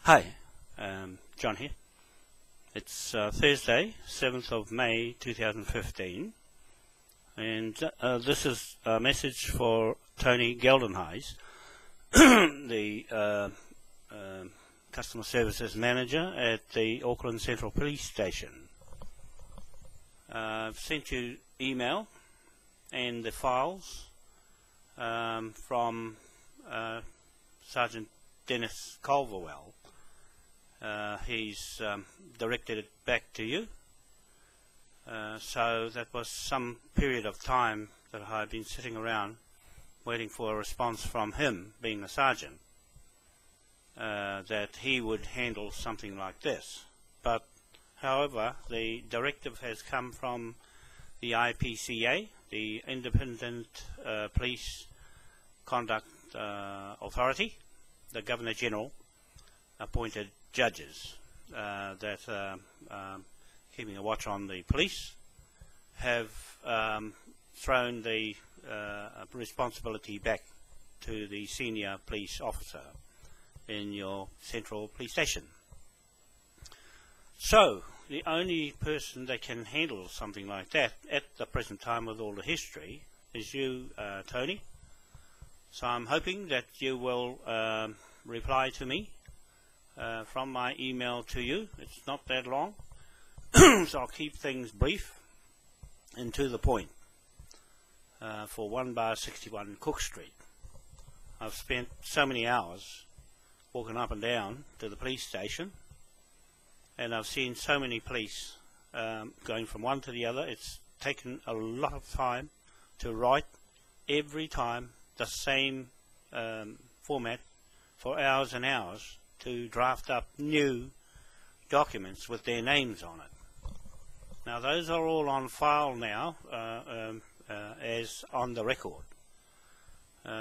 Hi, John here. It's Thursday, 7th of May 2015, and this is a message for Tony Geldenhuys, the Customer Services Manager at the Auckland Central Police Station. I've sent you email and the files from Sergeant Dennis Culverwell. He's directed it back to you, so that was some period of time that I've been sitting around waiting for a response from him, being a sergeant, that he would handle something like this. But however, the directive has come from the IPCA, the Independent Police Conduct Authority, the Governor-General appointed judges that keeping a watch on the police have thrown the responsibility back to the senior police officer in your central police station. So the only person that can handle something like that at the present time with all the history is you, Tony. So I'm hoping that you will reply to me from my email to you. It's not that long, so I'll keep things brief and to the point. For 1/61 Cook Street, I've spent so many hours walking up and down to the police station, and I've seen so many police going from one to the other. It's taken a lot of time to write every time the same format for hours and hours to draft up new documents with their names on it. Now those are all on file now as on the record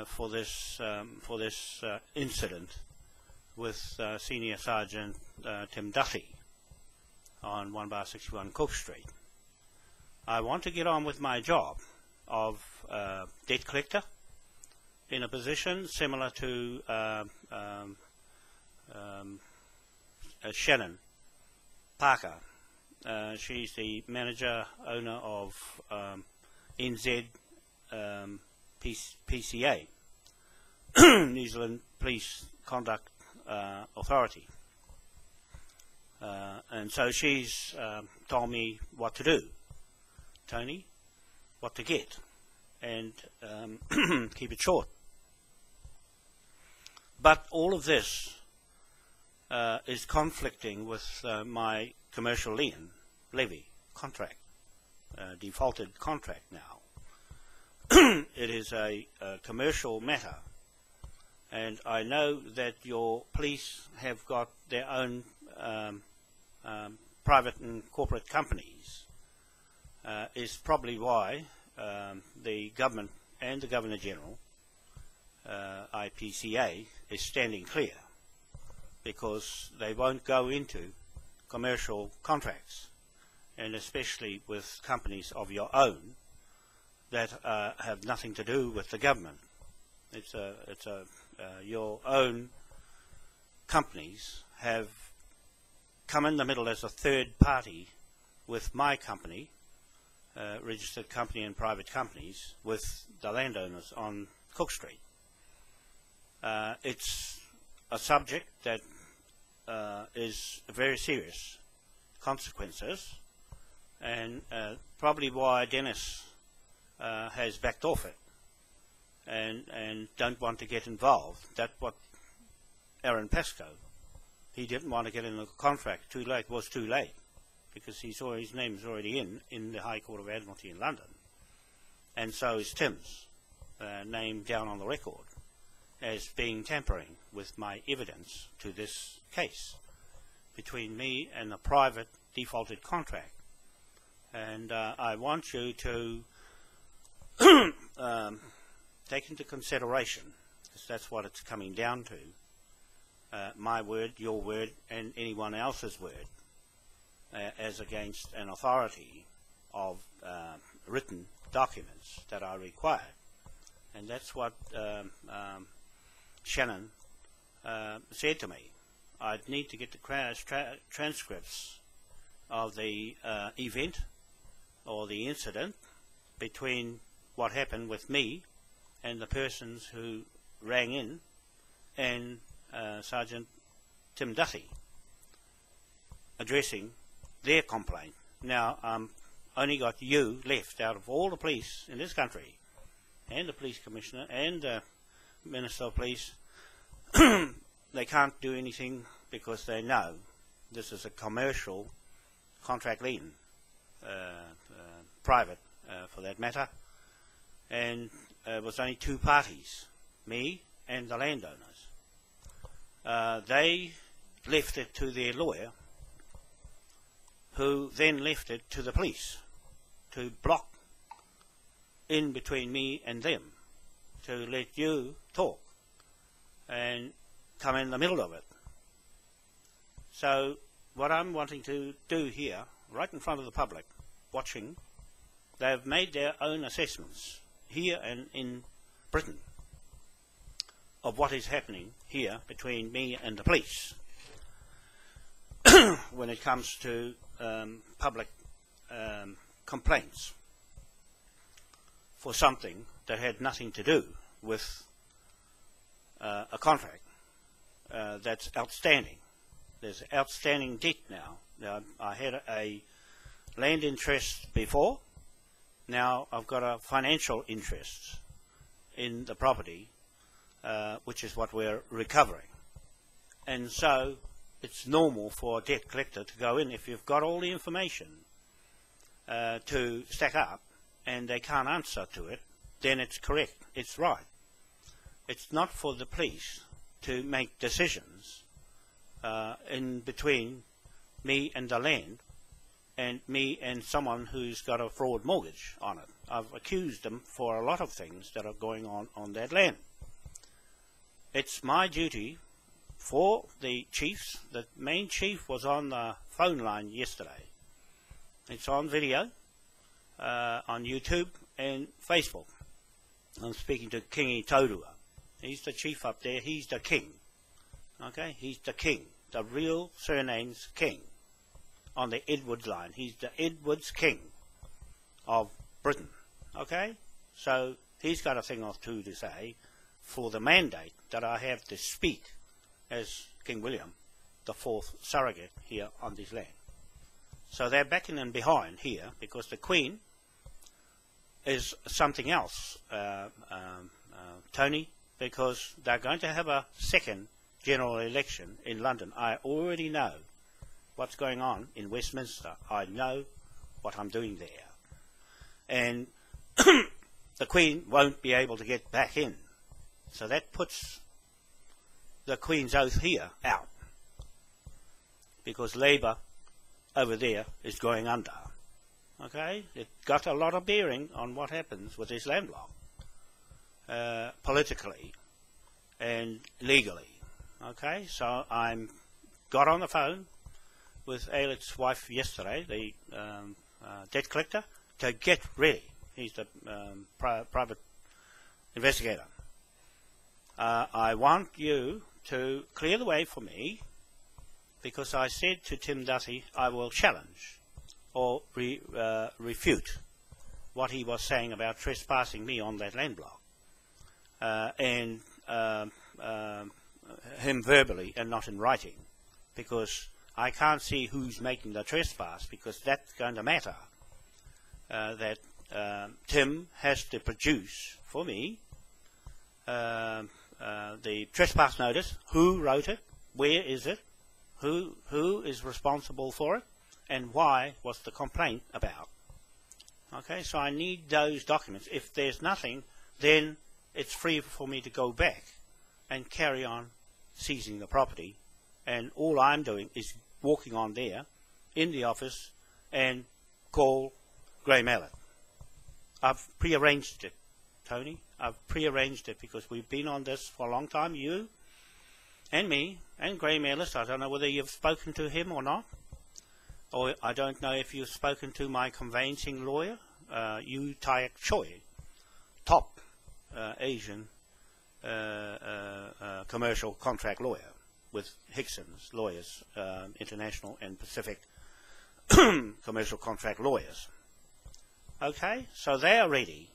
for this incident with Senior Sergeant Tim Duffy on 1/61 Cook Street. I want to get on with my job of debt collector in a position similar to Shannon Parker. She's the manager owner of NZ PCA, New Zealand Police Conduct Authority, and so she's told me what to do, Tony, what to get, and keep it short. But all of this is conflicting with my commercial levy contract, defaulted contract now. It is a commercial matter, and I know that your police have got their own private and corporate companies. Is probably why the government and the Governor-General, IPCA, is standing clear, because they won't go into commercial contracts, and especially with companies of your own that have nothing to do with the government. It's your own companies have come in the middle as a third party with my company, registered company and private companies, with the landowners on Cook Street. It's a subject that is very serious consequences, and probably why Dennis has backed off it and don't want to get involved. That's what Aaron Pascoe, he didn't want to get in the contract. Too late was too late, because he saw his name's already in the High Court of Admiralty in London, and so is Tim's name down on the record as being tampering with my evidence to this case between me and the private defaulted contract. And I want you to take into consideration, because that's what it's coming down to, my word, your word, and anyone else's word, as against an authority of written documents that are required. And that's what Shannon said to me. I'd need to get the transcripts of the event or the incident between what happened with me and the persons who rang in and Sergeant Tim Duthie addressing their complaint. Now, only got you left out of all the police in this country, and the police commissioner and the Minister of Police. They can't do anything because they know this is a commercial contract lien, private for that matter, and it was only two parties, me and the landowners. They left it to their lawyer, who then left it to the police to block in between me and them, to let you talk and come in the middle of it. So what I'm wanting to do here, right in front of the public watching, they've made their own assessments here and in Britain of what is happening here between me and the police when it comes to public complaints for something that had nothing to do with a contract that's outstanding. There's outstanding debt now. I had a land interest before. Now I've got a financial interest in the property, which is what we're recovering. And so it's normal for a debt collector to go in if you've got all the information to stack up and they can't answer to it, then it's correct, it's right. It's not for the police to make decisions in between me and the land and me and someone who's got a fraud mortgage on it. I've accused them for a lot of things that are going on that land. It's my duty for the chiefs. The main chief was on the phone line yesterday. It's on video, on YouTube and Facebook. I'm speaking to Kingi Taurua. He's the chief up there. He's the king. Okay, he's the king. The real surname's King on the Edwards line. He's the Edwards King of Britain. Okay, so he's got a thing or two to say for the mandate that I have to speak as King William, the fourth surrogate here on this land. So they're backing and behind here because the Queen is something else, Tony, because they're going to have a second general election in London. I already know what's going on in Westminster. I know what I'm doing there. And the Queen won't be able to get back in. So that puts the Queen's oath here out, because Labour over there is going under. Okay, it got a lot of bearing on what happens with this land block, politically and legally. Okay, so I got on the phone with Ailit's wife yesterday, the debt collector, to get ready. He's the private investigator. I want you to clear the way for me, because I said to Tim Duthie I will challenge or refute what he was saying about trespassing me on that land block, and him verbally and not in writing, because I can't see who's making the trespass, because that's going to matter. That Tim has to produce for me the trespass notice, who wrote it, where is it, who is responsible for it, and why was the complaint about. Okay, so I need those documents. If there's nothing, then it's free for me to go back and carry on seizing the property, and all I'm doing is walking on there in the office and call Graham Allett. I've prearranged it, Tony. I've prearranged it because we've been on this for a long time, you and me and Graham Ellis. I don't know whether you've spoken to him or not, or I don't know if you've spoken to my conveyancing lawyer, Yu Tayak Choi, top Asian commercial contract lawyer. with Hickson's lawyers, international and Pacific commercial contract lawyers. Okay, so they are ready.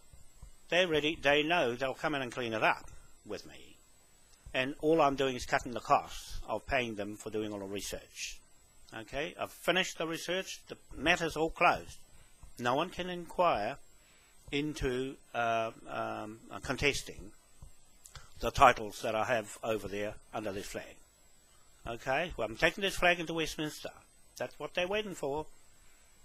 They're ready. They know they'll come in and clean it up with me. And all I'm doing is cutting the costs of paying them for doing all the research. Okay, I've finished the research. The matter's all closed. No one can inquire into contesting the titles that I have over there under this flag. Okay, well, I'm taking this flag into Westminster. That's what they're waiting for.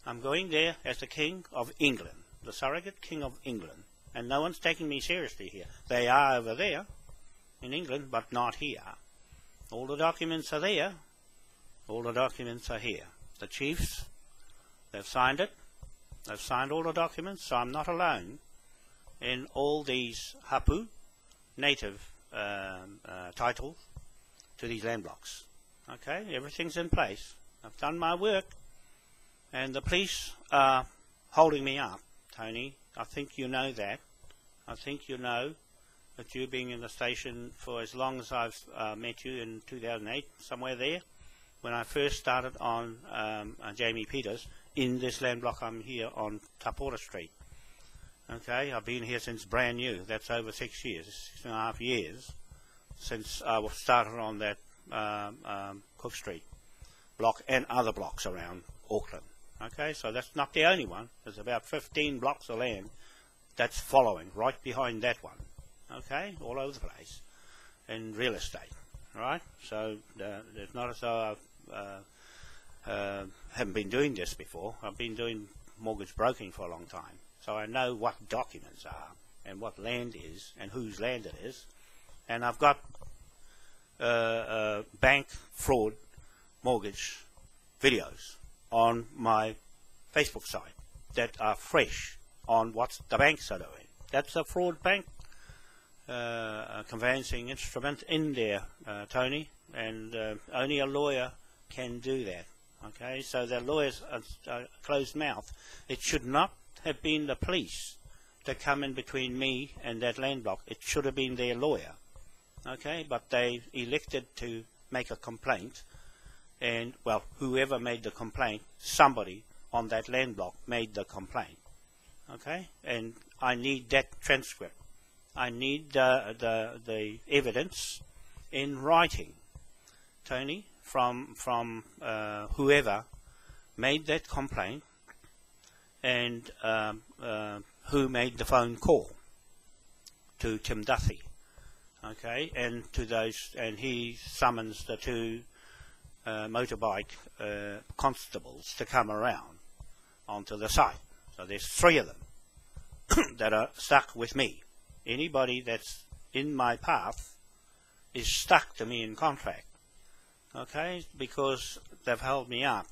I'm going there as the King of England, the surrogate King of England. And no one's taking me seriously here. They are over there in England, but not here. All the documents are there. All the documents are here. The chiefs, they've signed it. They've signed all the documents, so I'm not alone in all these hapu, native titles to these land blocks. Okay, everything's in place. I've done my work, and the police are holding me up, Tony. I think you know that. I think you know that you being in the station for as long as I've met you in 2008, somewhere there, when I first started on Jamie Peters in this land block. I'm here on Tapora Street. Okay, I've been here since brand new. That's over 6 years, 6.5 years since I started on that Cook Street block and other blocks around Auckland. Okay, so that's not the only one. There's about 15 blocks of land that's following right behind that one. Okay, all over the place in real estate. Right, so it's not as though I haven't been doing this before. I've been doing mortgage broking for a long time, so I know what documents are and what land is and whose land it is. And I've got bank fraud mortgage videos on my Facebook site that are fresh on what the banks are doing. That's a fraud bank conveyancing instrument in there, Tony, and only a lawyer can do that. Okay, so the lawyers are closed mouth. It should not have been the police to come in between me and that land block. It should have been their lawyer. Okay, but they elected to make a complaint, and well, whoever made the complaint, somebody on that land block made the complaint. Okay, and I need that transcript. I need the evidence in writing, Tony, from whoever made that complaint and who made the phone call to Tim Duthie. Okay, and to those, and he summons the two motorbike constables to come around onto the site. So there's 3 of them that are stuck with me. Anybody that's in my path is stuck to me in contract. Okay, because they've held me up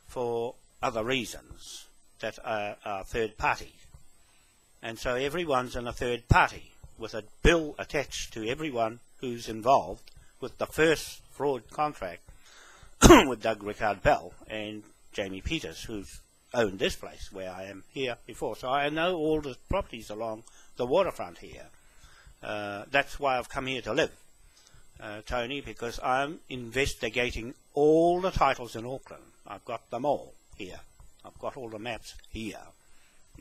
for other reasons that are third party. And so everyone's in a third party with a bill attached to everyone who's involved with the first fraud contract with Doug Rickard Bell and Jamie Peters, who's owned this place where I am here before. So I know all the properties along the waterfront here. That's why I've come here to live, Tony, because I'm investigating all the titles in Auckland. I've got them all here. I've got all the maps here.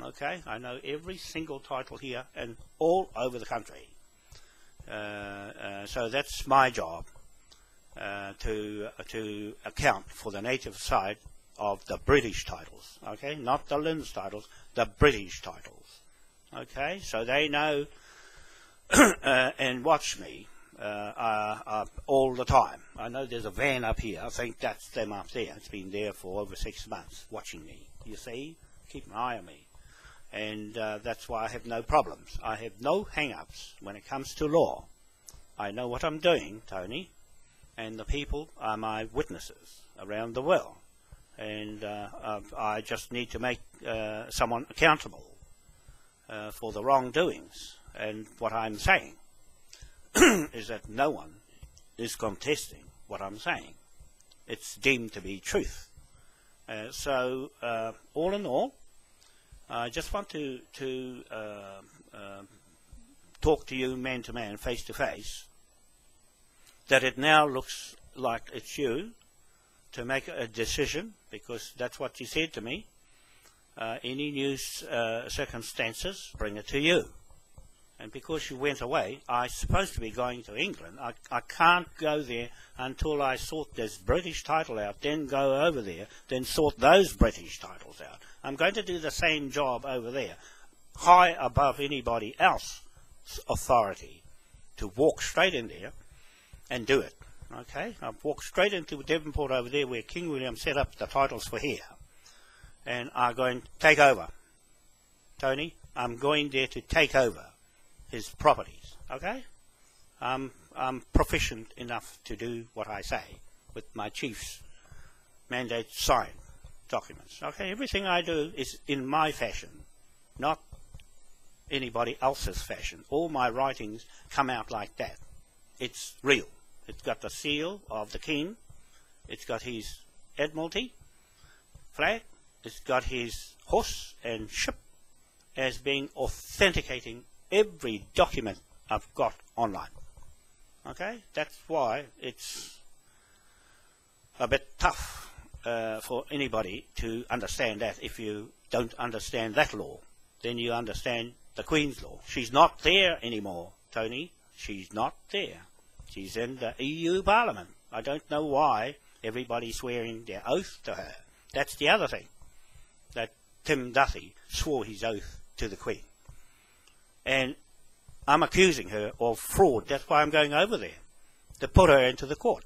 Okay, I know every single title here and all over the country. So that's my job, to account for the native side of the British titles. Okay, not the Lynn's titles, the British titles. Okay, so they know and watch me all the time. I know there's a van up here. I think that's them up there. It's been there for over 6 months watching me. You see, keep an eye on me. And that's why I have no problems. I have no hang-ups when it comes to law. I know what I'm doing, Tony, and the people are my witnesses around the world. And I just need to make someone accountable for the wrongdoings. And what I'm saying is that no one is contesting what I'm saying. It's deemed to be truth. So all in all, I just want to talk to you man to man, face to face, that it now looks like it's you to make a decision, because that's what you said to me. Any new circumstances, bring it to you. And because you went away, I'm supposed to be going to England. I can't go there until I sort this British title out, then go over there, then sort those British titles out. I'm going to do the same job over there, high above anybody else's authority, to walk straight in there and do it. Okay? I've walked straight into Devonport over there where King William set up the titles for here. And I'm going to take over. Tony, I'm going there to take over his properties. Okay? I'm proficient enough to do what I say with my chief's mandate signed documents. Okay? Everything I do is in my fashion, not anybody else's fashion. All my writings come out like that. It's real. It's got the seal of the king. It's got his Admiralty flag. It's got his horse and ship as being authenticating every document I've got online. Okay? That's why it's a bit tough for anybody to understand that. If you don't understand that law, then you understand the Queen's law. She's not there anymore, Tony. She's not there. She's in the EU Parliament. I don't know why everybody's swearing their oath to her. That's the other thing. That Tim Duthie swore his oath to the Queen. And I'm accusing her of fraud. That's why I'm going over there, to put her into the court,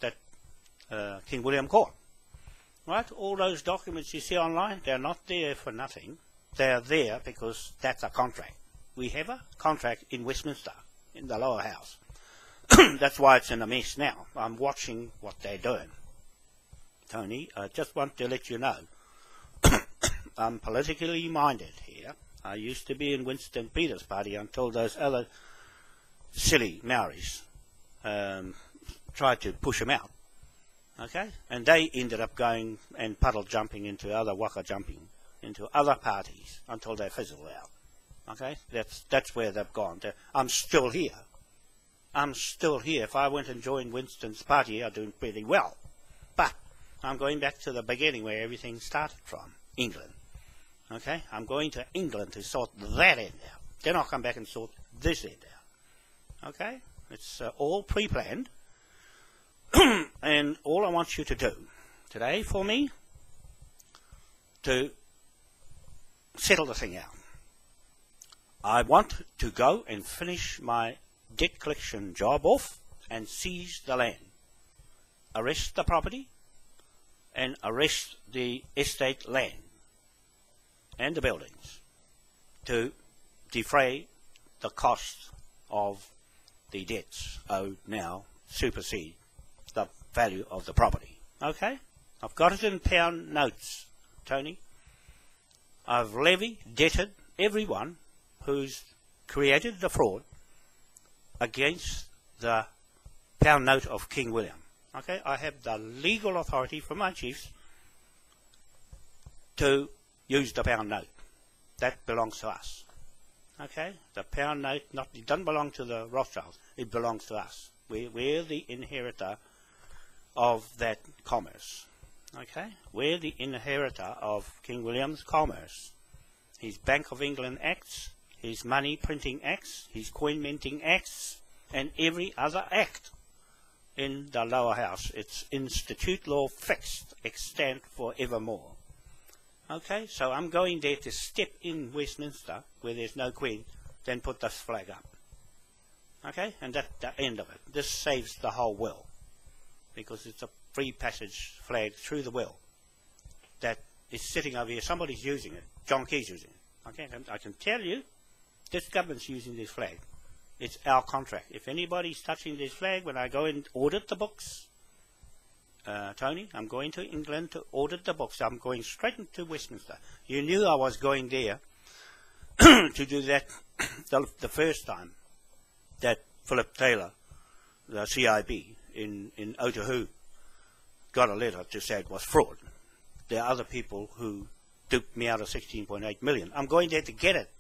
that King William Court. Right? All those documents you see online, they're not there for nothing. They're there because that's a contract. We have a contract in Westminster, in the lower house. That's why it's in a mess now. I'm watching what they're doing. Tony, I just want to let you know, I'm politically minded here. I used to be in Winston Peters' party until those other silly Maoris tried to push him out. Okay? And they ended up going and puddle jumping into other waka jumping, into other parties until they fizzled out. Okay? That's where they've gone. I'm still here. I'm still here. If I went and joined Winston's party, I'd do pretty well. But I'm going back to the beginning where everything started from, England. Okay? I'm going to England to sort that end out. Then I'll come back and sort this end out. Okay? It's all pre-planned. And all I want you to do today for me, to settle the thing out. I want to go and finish my debt collection job off and seize the land. Arrest the property and arrest the estate land and the buildings to defray the cost of the debts owed now, supersede the value of the property. Okay? I've got it in pound notes, Tony. I've debted everyone who's created the fraud against the pound note of King William. Okay? I have the legal authority from my chiefs to use the pound note. That belongs to us. Okay? The pound note it doesn't belong to the Rothschilds. It belongs to us. We're the inheritor of that commerce. Okay? We're the inheritor of King William's commerce. His Bank of England Acts, his money printing acts, his coin minting acts, and every other act in the lower house. It's institute law fixed, extant forevermore. Okay, so I'm going there to step in Westminster, where there's no Queen, then put this flag up. Okay, and that's the end of it. This saves the whole will, because it's a free passage flag through the will that is sitting over here. Somebody's using it. John Key's using it. Okay, and I can tell you, this government's using this flag. It's our contract. If anybody's touching this flag, when I go and audit the books, Tony, I'm going to England to audit the books. I'm going straight into Westminster. You knew I was going there to do that the first time that Philip Taylor, the CIB in Otahu, got a letter to say it was fraud. There are other people who duped me out of 16.8 million. I'm going there to get it,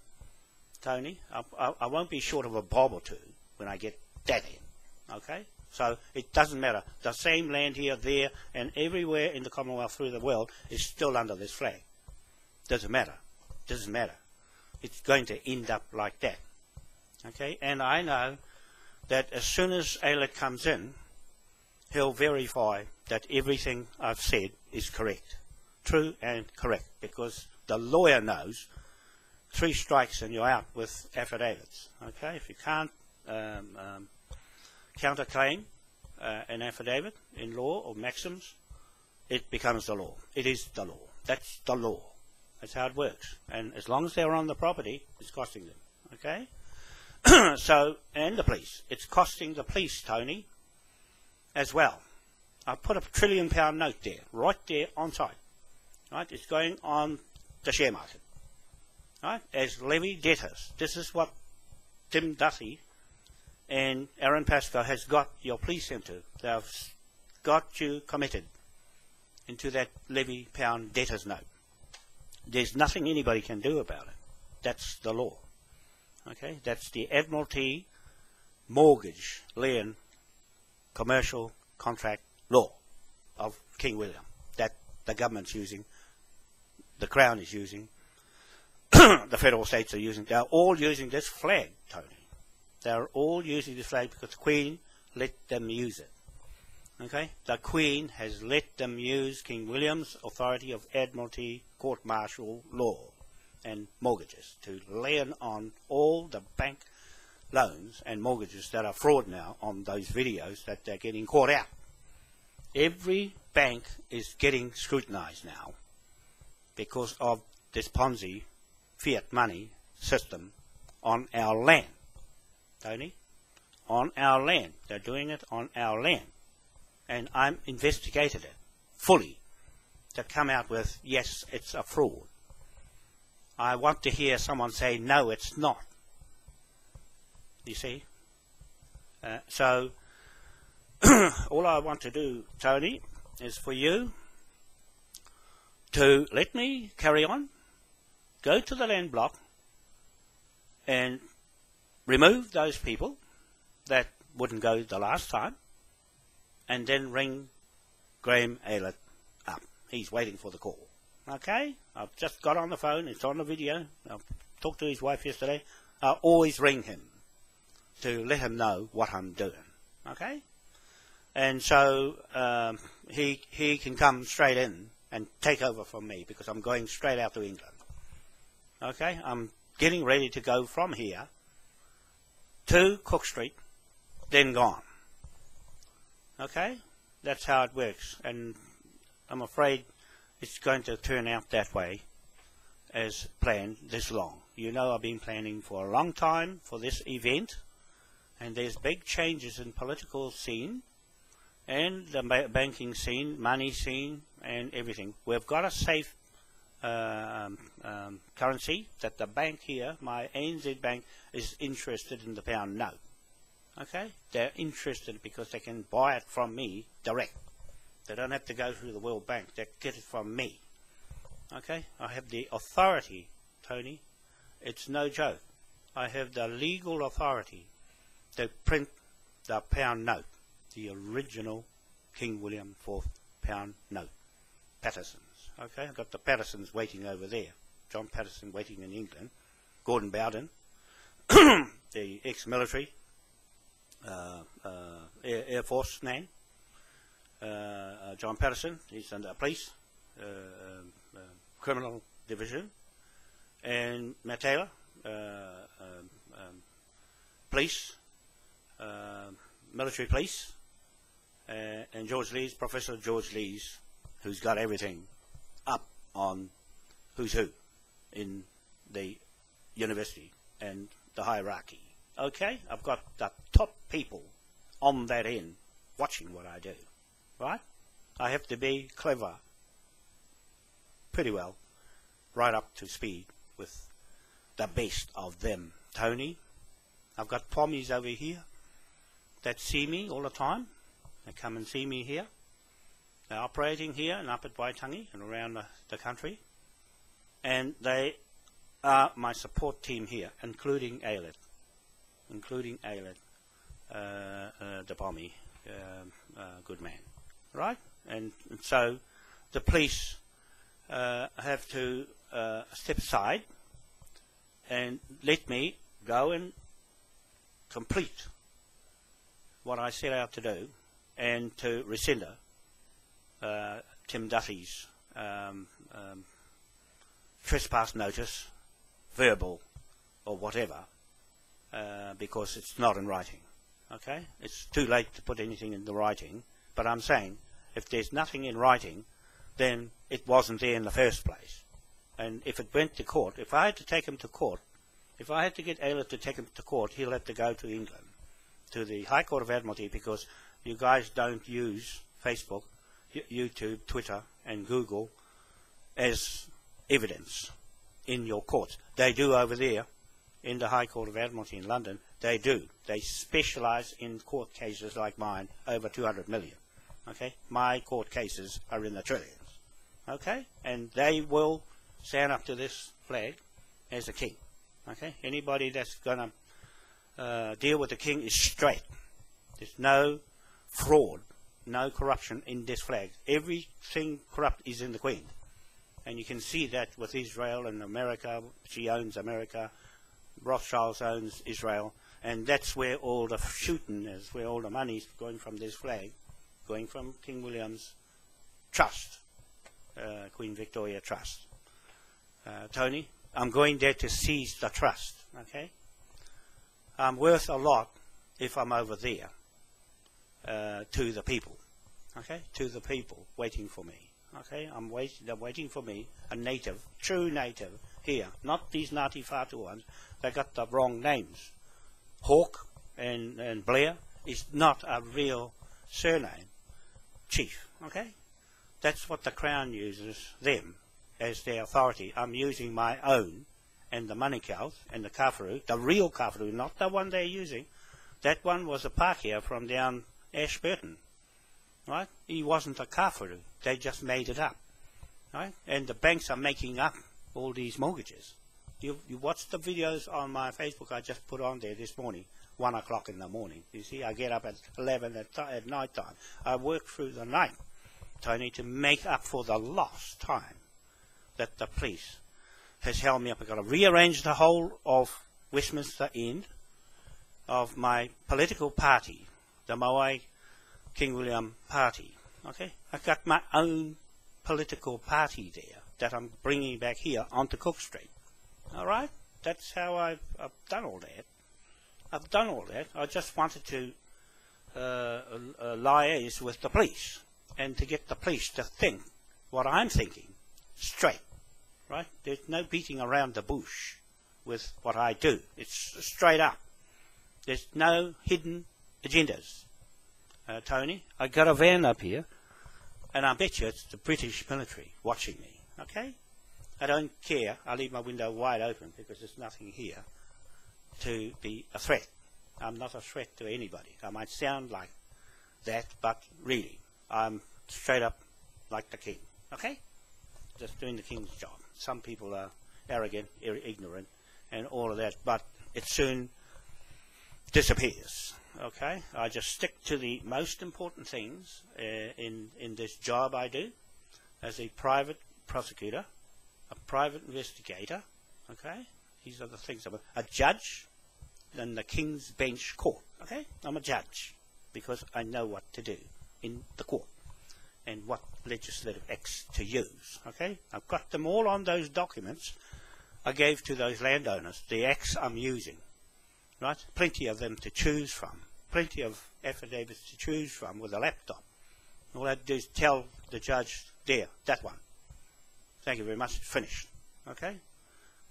Tony. I won't be short of a bob or two when I get that in. Okay? So it doesn't matter. The same land here, there, and everywhere in the Commonwealth through the world is still under this flag. Doesn't matter. Doesn't matter. It's going to end up like that. Okay? And I know that as soon as ALEC comes in, he'll verify that everything I've said is correct. True and correct. Because the lawyer knows 3 strikes and you're out with affidavits. Okay? If you can't counterclaim an affidavit in law or maxims, it becomes the law. It is the law. That's the law. That's how it works. And as long as they're on the property, it's costing them. Okay? So, and the police. It's costing the police, Tony, as well. I put a £1 trillion note there, right there on site. Right? It's going on the share market. Right? As levy debtors. This is what Tim Duthie and Aaron Pascoe has got your police into. They've got you committed into that levy pound debtors note. There's nothing anybody can do about it. That's the law. Okay? That's the Admiralty mortgage lien commercial contract law of King William that the government's using, the Crown is using, the federal states are using. They're all using this flag, Tony. They're all using this flag because the Queen let them use it. Okay? The Queen has let them use King William's authority of Admiralty court-martial law and mortgages to lien on all the bank loans and mortgages that are fraud now on those videos that they're getting caught out. Every bank is getting scrutinized now because of this Ponzi fiat money system on our land. Tony, on our land. They're doing it on our land. And I'm investigated it fully to come out with, yes, it's a fraud. I want to hear someone say, no, it's not. You see? So, all I want to do, Tony, is for you to let me carry on, go to the land block, and remove those people that wouldn't go the last time, and then ring Graham Aylett up. He's waiting for the call. Okay? I've just got on the phone. It's on the video. I've talked to his wife yesterday. I'll always ring him to let him know what I'm doing. Okay? And so he can come straight in and take over from me because I'm going straight out to England. Okay? I'm getting ready to go from here to Cook Street, then gone. Okay? That's how it works. And I'm afraid it's going to turn out that way as planned this long. You know I've been planning for a long time for this event, and there's big changes in political scene and the banking scene, money scene, and everything. We've got a safe currency that the bank here, my ANZ bank, is interested in the pound note. Okay? They're interested because they can buy it from me direct. They don't have to go through the World Bank. They get it from me. Okay? I have the authority, Tony. It's no joke. I have the legal authority to print the pound note, the original King William IV pound note. Patterson's. Okay? I've got the Pattersons waiting over there. John Patterson waiting in England. Gordon Bowden, the ex-military Air Force man. John Patterson, he's under police, criminal division. And Matt Taylor, police, military police. And George Lees, Professor George Lees, who's got everything up on who's who in the university and the hierarchy. Okay? I've got the top people on that end watching what I do. Right? I have to be clever, pretty well, right up to speed with the best of them. Tony, I've got Pommies over here that see me all the time. They come and see me here. They're operating here and up at Waitangi and around the country. And they are my support team here, including Aylett. The Pommy. good man, right? And so the police have to step aside and let me go and complete what I set out to do, and to rescind Tim Duffy's trespass notice, verbal or whatever, because it's not in writing. Okay, it's too late to put anything in the writing, but I'm saying if there's nothing in writing, then it wasn't there in the first place. And if it went to court, if I had to take him to court, if I had to get Ayla to take him to court, he'll have to go to England, to the High Court of Admiralty, because you guys don't use Facebook, YouTube, Twitter and Google as evidence in your courts. They do over there in the High Court of Admiralty in London. They do. They specialise in court cases like mine, over 200 million. Okay, my court cases are in the trillions. Okay, and they will stand up to this flag as a king. Okay, anybody that's going to deal with the king is straight. There's no fraud, no corruption in this flag. Everything corrupt is in the Queen. And you can see that with Israel and America. She owns America. Rothschild owns Israel. And that's where all the shooting is, where all the money's going from this flag, going from King William's trust, Queen Victoria Trust. Tony, I'm going there to seize the trust, okay? I'm worth a lot if I'm over there to the people, okay? To the people waiting for me, okay? They're waiting for me, a native, true native here, not these Ngāti Whātua ones. They got the wrong names. Hawke and Blair is not a real surname, chief, okay? That's what the Crown uses them as their authority. I'm using my own, and the Manukau and the Kafaru, the real Kafaru, not the one they're using. That one was a Pākehā from down Ashburton, right? He wasn't a Kafaru. They just made it up, right? And the banks are making up all these mortgages. You watch the videos on my Facebook I just put on there this morning, 1 o'clock in the morning. You see, I get up at 11 at night time. I work through the night, Tony, to make up for the lost time that the police has held me up. I've got to rearrange the whole of Westminster End of my political party, the Moai King William Party. Okay, I've got my own political party there that I'm bringing back here onto Cook Street. All right, that's how I've done all that. I've done all that. I just wanted to liaise with the police and to get the police to think what I'm thinking straight. Right? There's no beating around the bush with what I do. It's straight up. There's no hidden agendas. Tony, I got a van up here, and I bet you it's the British military watching me. Okay? I don't care. I leave my window wide open because there's nothing here to be a threat. I'm not a threat to anybody. I might sound like that, but really, I'm straight up like the king. Okay? Just doing the king's job. Some people are arrogant, ignorant, and all of that, but it soon disappears. Okay? I just stick to the most important things in this job I do as a private prosecutor, a private investigator. Okay? These are the things. I'm a judge in the King's Bench Court. Okay? I'm a judge because I know what to do in the court and what legislative acts to use. Okay? I've got them all on those documents I gave to those landowners, the acts I'm using. Right? Plenty of them to choose from. Plenty of affidavits to choose from with a laptop. All I have to do is tell the judge, there, that one. Thank you very much, finished. Okay?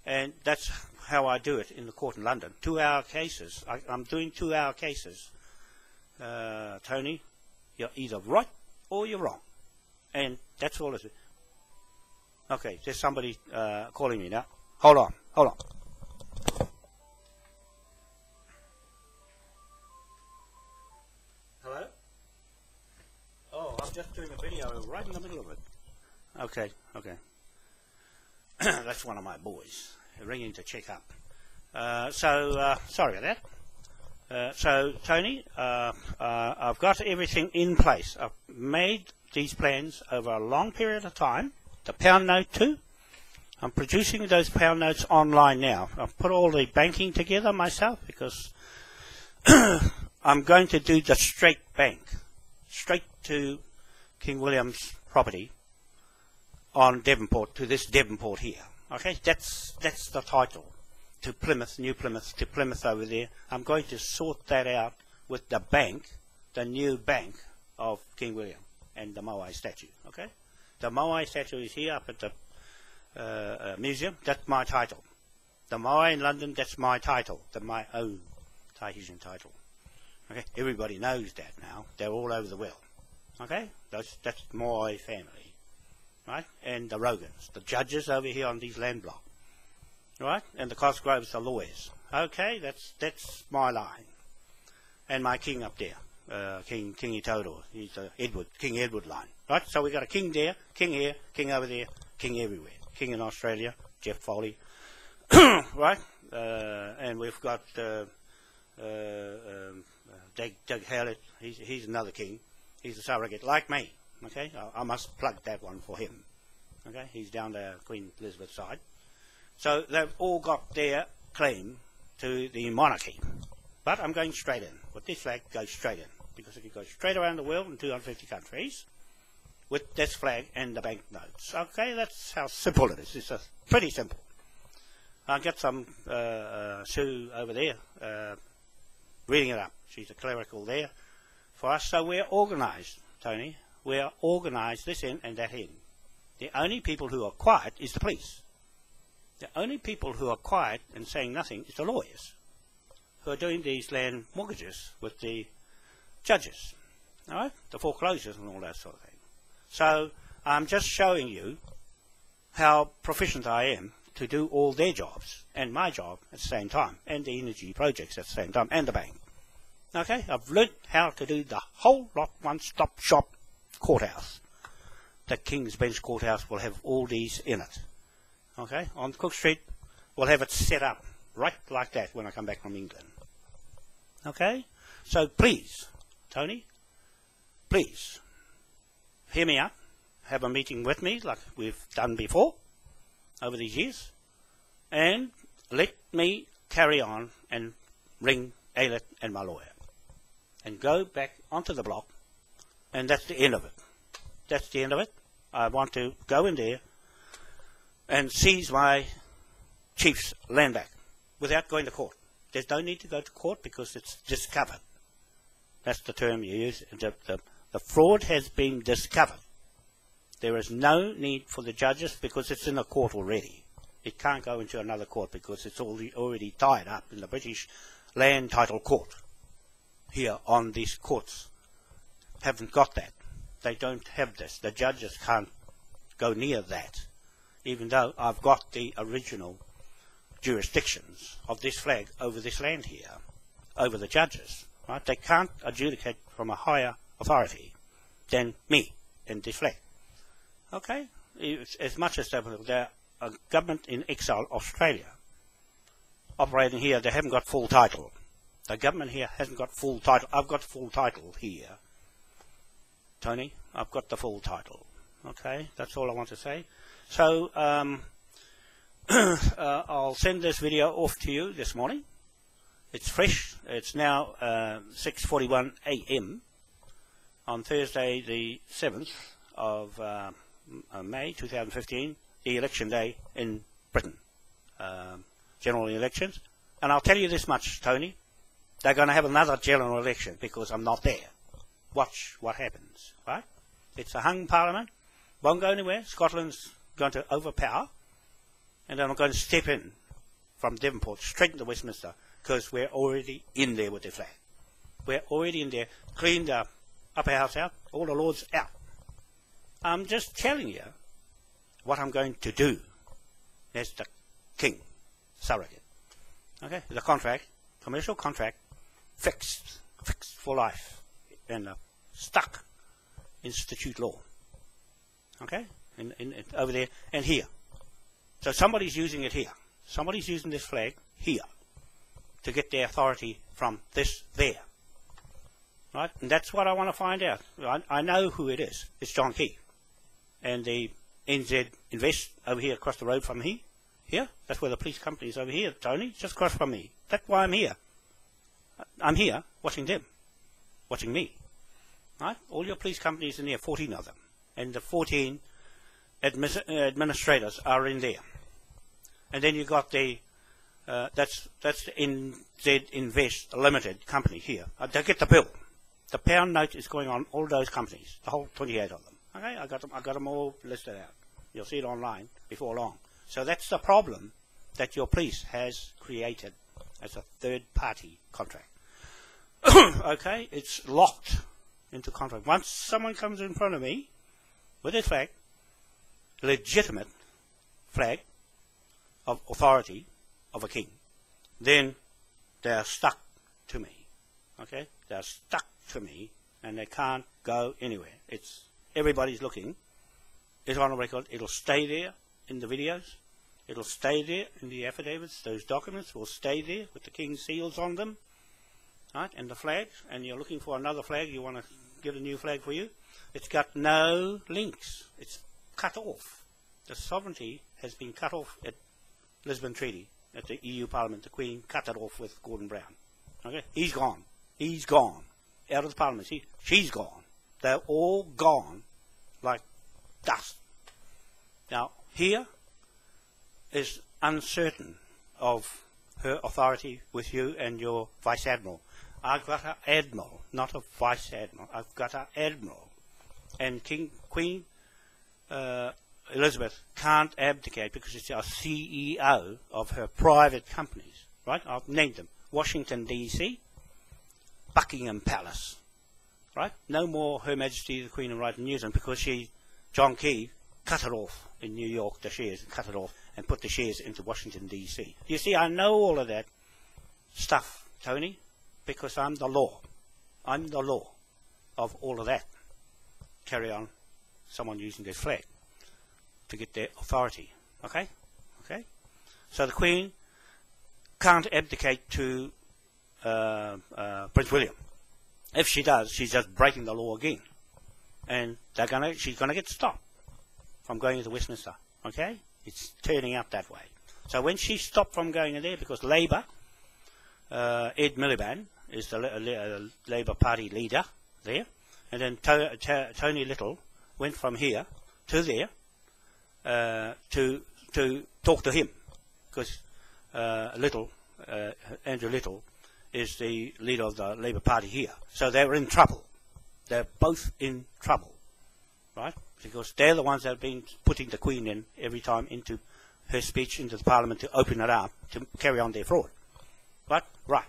And that's how I do it in the court in London. 2-hour cases. I'm doing 2-hour cases. Tony, you're either right or you're wrong. And that's all it is. Okay, there's somebody calling me now. Hold on. Hello? Oh, I'm just doing a video right in the middle of it. Okay. That's one of my boys ringing to check up. Sorry about So, Tony, I've got everything in place. I've made these plans over a long period of time. The pound note too. I'm producing those pound notes online now. I've put all the banking together myself because I'm going to do the straight bank, straight to King William's property on Devonport, to this Devonport here. Okay, that's the title. To Plymouth, New Plymouth, to Plymouth over there. I'm going to sort that out with the bank, the new bank of King William and the Moai statue. Okay, the Moai statue is here up at the museum. That's my title. The Moai in London, that's my title, my own Tahitian title. Okay, everybody knows that now. They're all over the world. Okay, that's my family, right? And the Rogans, the judges over here on these land blocks. Right, and the Cosgroves are lawyers. Okay, that's my line, and my king up there, King Itodo. He's King Edward line. Right, so we got a king there, king here, king over there, king everywhere. King in Australia, Jeff Foley. Right, and we've got Doug Howlett. He's another king. He's a surrogate like me. Okay, I must plug that one for him. Okay, he's down there, Queen Elizabeth's side. So they've all got their claim to the monarchy. But I'm going straight in. With this flag, goes straight in. Because it can go straight around the world in 250 countries with this flag and the banknotes. Okay, that's how simple it is. It's pretty simple. I've got some Sue over there reading it up. She's a clerical there for us. So we're organised, Tony. We're organised this end and that end. The only people who are quiet is the police. The only people who are quiet and saying nothing is the lawyers who are doing these land mortgages with the judges, all right? The foreclosures and all that sort of thing. So I'm just showing you how proficient I am to do all their jobs and my job at the same time, and the energy projects at the same time, and the bank. Okay, I've learnt how to do the whole lot, one-stop shop courthouse. The King's Bench Courthouse will have all these in it. Okay, on Cook Street, we'll have it set up right like that when I come back from England. Okay, so please, Tony, please, hear me out, have a meeting with me like we've done before, over these years, and let me carry on and ring Aylett and my lawyer, and go back onto the block, and that's the end of it. That's the end of it. I want to go in there and seize my chief's land back without going to court. There's no need to go to court because it's discovered. That's the term you use. The fraud has been discovered. There is no need for the judges because it's in a court already. It can't go into another court because it's already tied up in the British Land Title Court. Here on these courts haven't got that. They don't have this. The judges can't go near that, even though I've got the original jurisdictions of this flag over this land here, over the judges. Right? They can't adjudicate from a higher authority than me and this flag. Okay? As much as they're a government in exile, Australia, operating here, they haven't got full title. The government here hasn't got full title. I've got full title here. Tony, I've got the full title. Okay? That's all I want to say. So, I'll send this video off to you this morning. It's fresh. It's now 6:41 a.m. on Thursday the 7th of May 2015, the election day in Britain, general elections. And I'll tell you this much, Tony, they're going to have another general election because I'm not there. Watch what happens, right? It's a hung parliament, won't go anywhere. Scotland's going to overpower, and then I'm going to step in from Devonport straight into Westminster because we're already in there with the flag. We're already in there, cleaned the upper house out, all the lords out. I'm just telling you what I'm going to do as the king surrogate. Okay, the contract, commercial contract, fixed for life, and stuck institute law. Okay, over there and here. So somebody's using it here. Somebody's using this flag here to get their authority from this there. Right? And that's what I want to find out. I know who it is. It's John Key. And the NZ Invest over here across the road from me. Here. That's where the police company is over here, Tony. Just across from me. That's why I'm here. I'm here watching them. Watching me. Right? All your police companies in there, 14 of them. And the 14 administrators are in there. And then you got the that's the NZ Invest Limited company here. They get the bill. The pound note is going on all those companies, the whole 28 of them. Okay, I got them all listed out. You'll see it online before long. So that's the problem that your police has created as a third-party contract. Okay, it's locked into contract. Once someone comes in front of me with a flag, legitimate flag of authority of a king, then they're stuck to me. Okay, they're stuck to me, and they can't go anywhere. It's everybody's looking. It's on a record. It'll stay there in the videos. It'll stay there in the affidavits. Those documents will stay there with the king's seals on them, right? And the flags. And you're looking for another flag. You want to get a new flag for you. It's got no links. It's cut off. The sovereignty has been cut off at Lisbon Treaty, at the EU Parliament. The Queen cut it off with Gordon Brown. Okay, he's gone. He's gone out of the Parliament. She's gone. They're all gone like dust. Now here is uncertain of her authority with you and your Vice Admiral. I've got an Admiral, not a Vice Admiral. I've got an Admiral. And Queen Elizabeth can't abdicate because it's our CEO of her private companies. Right? I've named them. Washington, D.C., Buckingham Palace. Right? No more Her Majesty the Queen of Right in New Zealand because John Key, cut it off in New York, the shares, cut it off, and put the shares into Washington, D.C. You see, I know all of that stuff, Tony, because I'm the law. I'm the law of all of that. Carry on, someone using this flag to get their authority. Okay? Okay? So the Queen can't abdicate to Prince William. If she does, she's just breaking the law again. And she's gonna get stopped from going into Westminster. Okay? It's turning out that way. So when she stopped from going in there, because Labour, Ed Miliband is the Labour Party leader there, and then Tony Little went from here to there to talk to him, because Andrew Little is the leader of the Labour Party here. So they're in trouble. They're both in trouble, right? Because they're the ones that have been putting the Queen in every time into her speech into the Parliament to open it up to carry on their fraud. But, right,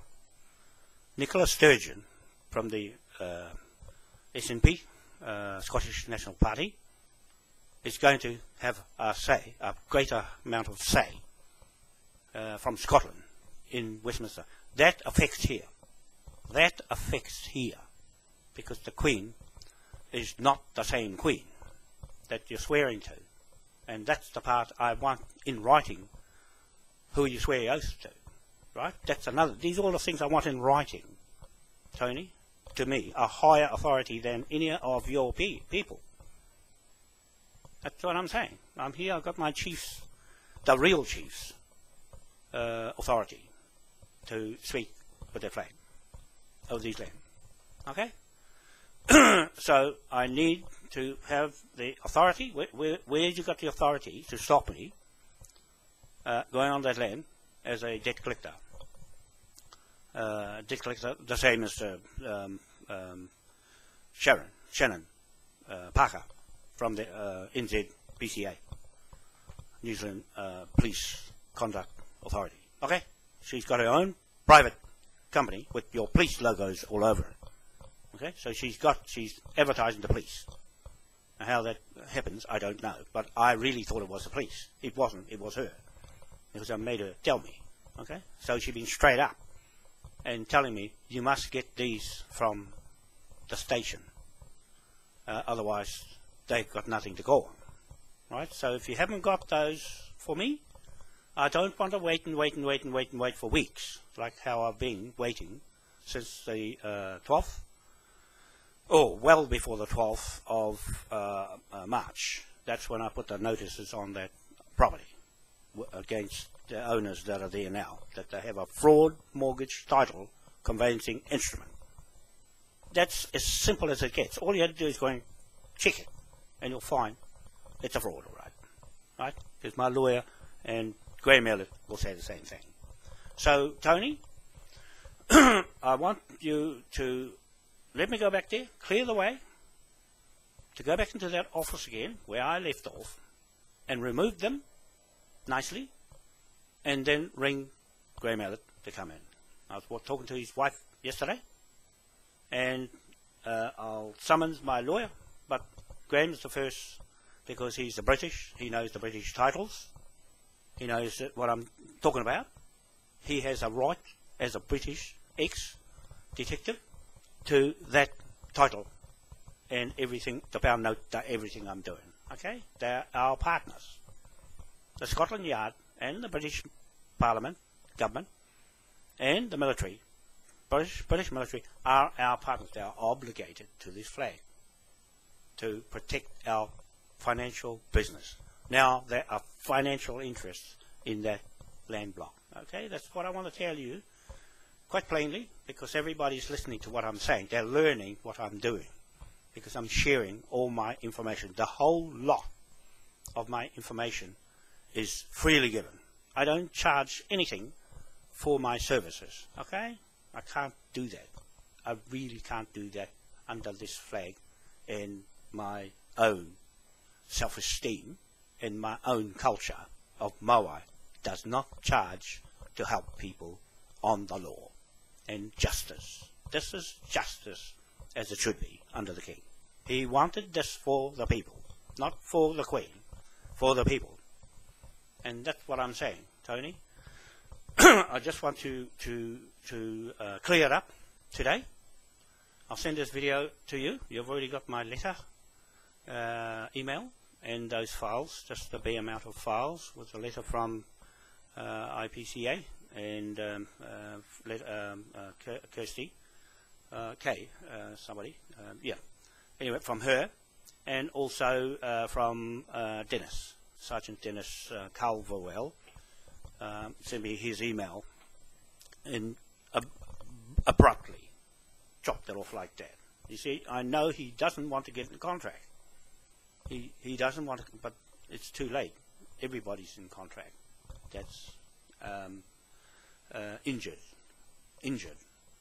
Nicola Sturgeon from the SNP, Scottish National Party, is going to have a greater amount of say from Scotland in Westminster. That affects here. That affects here. Because the Queen is not the same Queen that you're swearing to. And that's the part I want in writing, who you swear your oath to. Right? That's another. These are all the things I want in writing, Tony, to me, a higher authority than any of your people. That's what I'm saying. I'm here, I've got my chiefs, the real chiefs, authority to speak with their flag over these lands. Okay? So I need to have the authority. Where you got the authority to stop me going on that land as a debt collector? Debt collector, the same as Shannon Parker from the NZBCA, New Zealand Police Conduct Authority. Okay, she's got her own private company with your police logos all over it. Okay, so she's advertising the police. Now how that happens, I don't know, but I really thought it was the police. It wasn't. It was her, because I made her tell me. Okay, so she's been straight up and telling me you must get these from the station, otherwise they've got nothing to go on. Right. So if you haven't got those for me, I don't want to wait and wait and wait and wait and wait for weeks, like how I've been waiting since the 12th, or well before the 12th of March. That's when I put the notices on that property against the owners that are there now, that they have a fraud mortgage title conveyancing instrument. That's as simple as it gets. All you have to do is go and check it, and you'll find it's a fraud, all right? Right? Because my lawyer and Graham Elliott will say the same thing. So, Tony, I want you to let me go back there, clear the way, to go back into that office again, where I left off, and remove them nicely, and then ring Graham Elliott to come in. I was talking to his wife yesterday, and I'll summons my lawyer, but Graham's the first, because he's the British, he knows the British titles, he knows what I'm talking about. He has a right, as a British ex-detective, to that title and everything, the pound note, everything I'm doing. Okay? They're our partners. The Scotland Yard and the British Parliament, government, and the military, British military, are our partners. They are obligated to this flag to protect our financial business. Now, there are financial interests in that land block. Okay? That's what I want to tell you quite plainly, because everybody's listening to what I'm saying. They're learning what I'm doing, because I'm sharing all my information. The whole lot of my information is freely given. I don't charge anything for my services, okay? I can't do that. I really can't do that under this flag, and my own self-esteem and my own culture of Moai does not charge to help people on the law and justice. This is justice as it should be under the King. He wanted this for the people, not for the Queen, for the people. And that's what I'm saying, Tony. I just want to clear it up today. I'll send this video to you. You've already got my letter, email, and those files, just the bare amount of files with the letter from IPCA and Kirsty K, somebody, yeah. Anyway, from her, and also from Dennis, Sergeant Dennis Calverwell, sent me his email, and abruptly chopped it off like that. You see, I know he doesn't want to get in the contract. He doesn't want to, but it's too late. Everybody's in contract. That's injured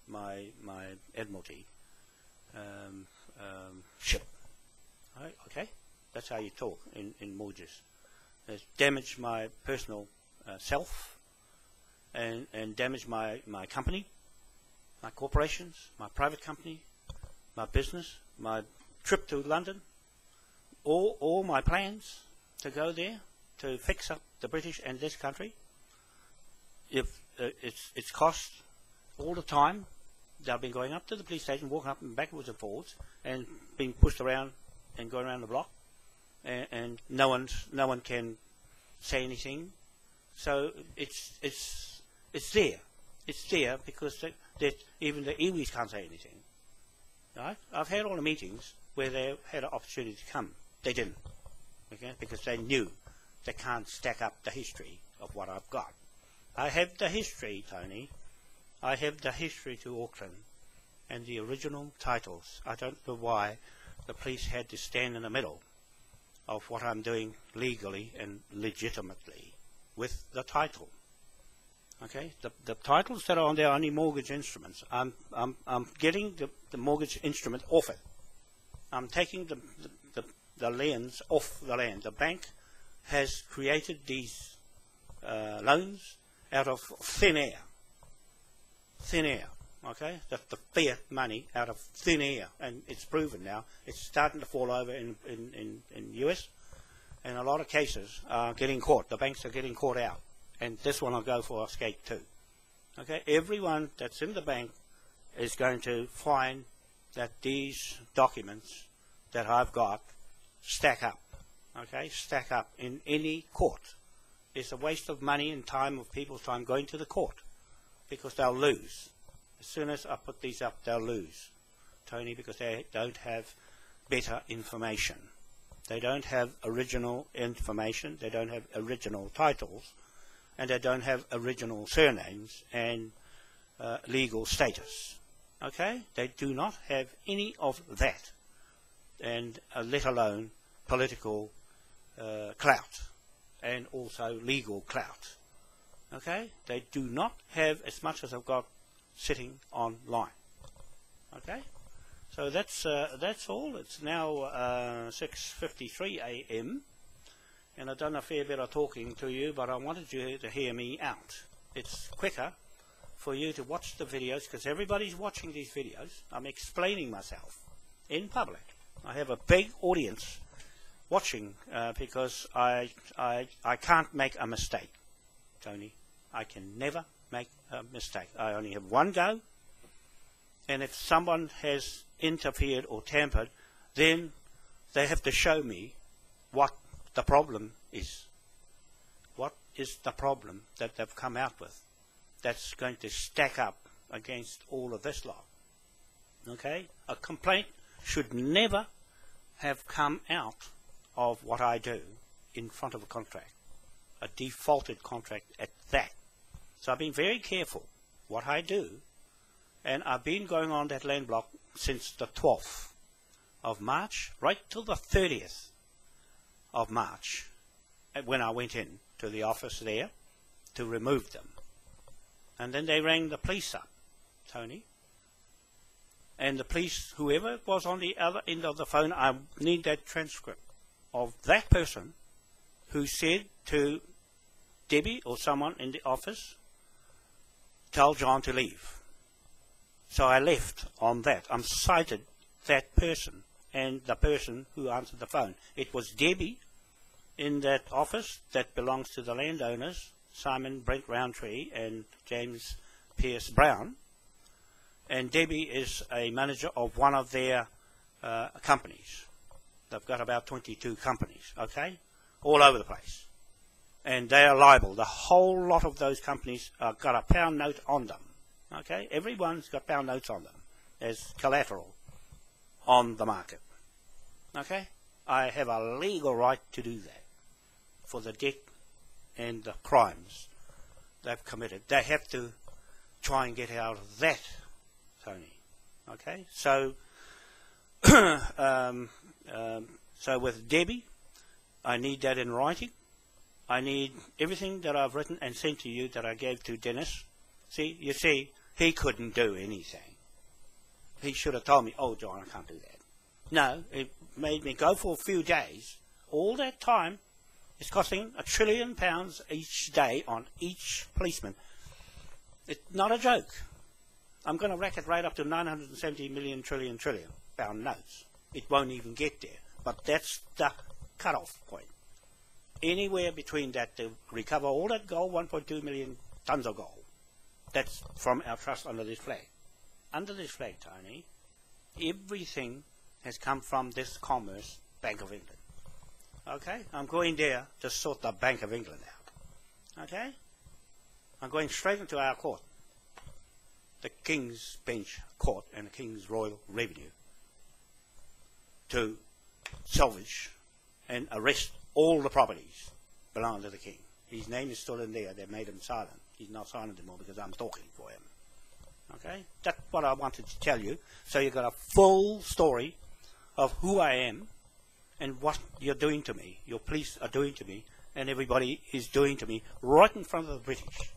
my Admiralty ship. Right? Okay, that's how you talk in mortgages. It's damaged my personal self, and damaged my company, my corporations, my private company, my business, my trip to London, all my plans to go there to fix up the British and this country. If it's cost all the time. They've been going up to the police station, walking up and backwards and forwards, and being pushed around and going around the block, and no one can say anything. So it's there. It's there because even the iwis can't say anything. Right? I've had all the meetings where they had an opportunity to come. They didn't, okay? Because they knew they can't stack up the history of what I've got. I have the history, Tony. I have the history to Auckland and the original titles. I don't know why the police had to stand in the middle of what I'm doing legally and legitimately with the title. Okay, the titles that are on there are only mortgage instruments. I'm getting the mortgage instrument off it. I'm taking the lands off the land. The bank has created these loans out of thin air. Thin air, okay? The fiat money out of thin air, and it's proven now. It's starting to fall over in US, and a lot of cases are getting caught. The banks are getting caught out, and this one will go for a skate too. Okay, everyone that's in the bank is going to find that these documents that I've got stack up. Okay, stack up in any court is a waste of money and time, of people's time, going to the court, because they'll lose. As soon as I put these up, they'll lose, Tony, because they don't have better information. They don't have original information, they don't have original titles, and they don't have original surnames and legal status. Okay? They do not have any of that, and let alone political clout and also legal clout. Okay? They do not have as much as I've got sitting online. Okay? So that's all. It's now 6:53 a.m. and I've done a fair bit of talking to you, but I wanted you to hear me out. It's quicker for you to watch the videos, because everybody's watching these videos. I'm explaining myself in public. I have a big audience watching because I can't make a mistake, Tony. I can never make a mistake. I only have one go, and if someone has interfered or tampered, then they have to show me what the problem is. What is the problem that they've come out with that's going to stack up against all of this lot? Okay? A complaint should never have come out of what I do in front of a contract, a defaulted contract at that. So I've been very careful what I do, and I've been going on that land block since the 12th of March, right till the 30th of March, when I went in to the office there to remove them. And then they rang the police up, Tony. And the police, whoever was on the other end of the phone, I need that transcript of that person who said to Debbie or someone in the office, tell John to leave. So I left on that. I'm cited that person and the person who answered the phone. It was Debbie in that office that belongs to the landowners, Simon Brent Roundtree and James Pierce Brown. And Debbie is a manager of one of their companies. They've got about 22 companies, okay, all over the place. And they are liable. The whole lot of those companies got a pound note on them. Okay, everyone's got pound notes on them as collateral on the market. Okay, I have a legal right to do that for the debt and the crimes they've committed. They have to try and get out of that, Tony. Okay, so so with Debbie, I need that in writing. I need everything that I've written and sent to you that I gave to Dennis. See, you see, he couldn't do anything. He should have told me, oh, John, I can't do that. No, it made me go for a few days. All that time is costing £1 trillion each day on each policeman. It's not a joke. I'm going to rack it right up to 970 million trillion pound notes. It won't even get there. But that's the cut-off point. Anywhere between that to recover all that gold, 1.2 million tons of gold. That's from our trust under this flag. Under this flag, Tony, everything has come from this Commerce Bank of England. Okay? I'm going there to sort the Bank of England out. Okay? I'm going straight into our court. The King's Bench Court and the King's Royal Revenue to salvage and arrest all the properties belonging to the King. His name is still in there. They made him silent. He's not silent anymore because I'm talking for him. Okay? That's what I wanted to tell you. So you got a full story of who I am and what you're doing to me. Your police are doing to me, and everybody is doing to me right in front of the British.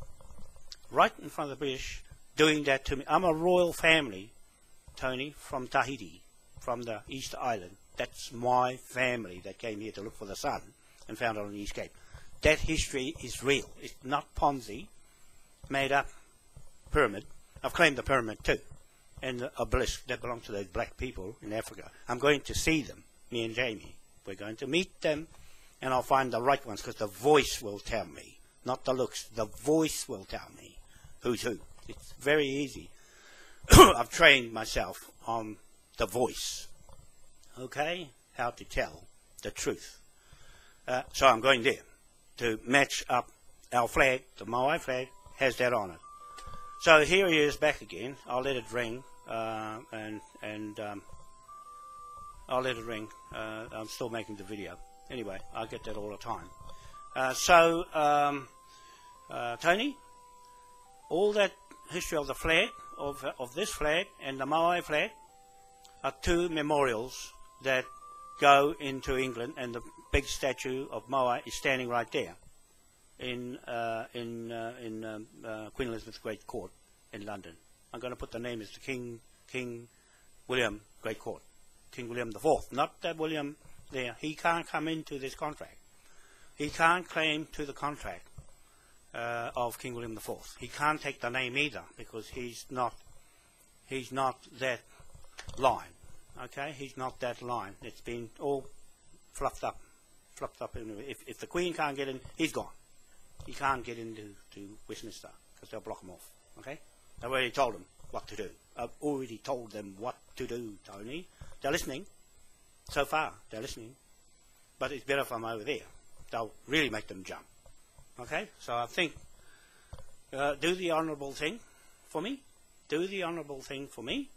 Right in front of the British, doing that to me. I'm a royal family, Tony, from Tahiti, from the Easter Island. That's my family that came here to look for the sun and found it on the East Cape. That history is real. It's not Ponzi, made up pyramid. I've claimed the pyramid too, and the obelisk that belongs to those black people in Africa. I'm going to see them, me and Jamie. We're going to meet them, and I'll find the right ones, because the voice will tell me, not the looks. The voice will tell me who's who. It's very easy. I've trained myself on the voice, okay, how to tell the truth. So I'm going there. to match up our flag. The Maui flag has that on it. So here he is back again. I'll let it ring, and I'll let it ring. I'm still making the video. Anyway, I get that all the time. Tony, all that history of the flag, of this flag and the Maui flag, are two memorials that go into England, and the big statue of Maui is standing right there in Queen Elizabeth Great Court in London. I'm going to put the name as the King William Great Court, King William the Fourth, not that William there. He can't come into this contract. He can't claim to the contract of King William the Fourth. He can't take the name either, because he's not that line. Okay, he's not that line. It's been all fluffed up. If the Queen can't get in, he's gone. He can't get into Westminster because they'll block him off. Okay, I've already told them what to do. I've already told them what to do, Tony. They're listening. So far, they're listening. But it's better if I'm over there. They'll really make them jump. Okay, so I think do the honourable thing for me. Do the honourable thing for me.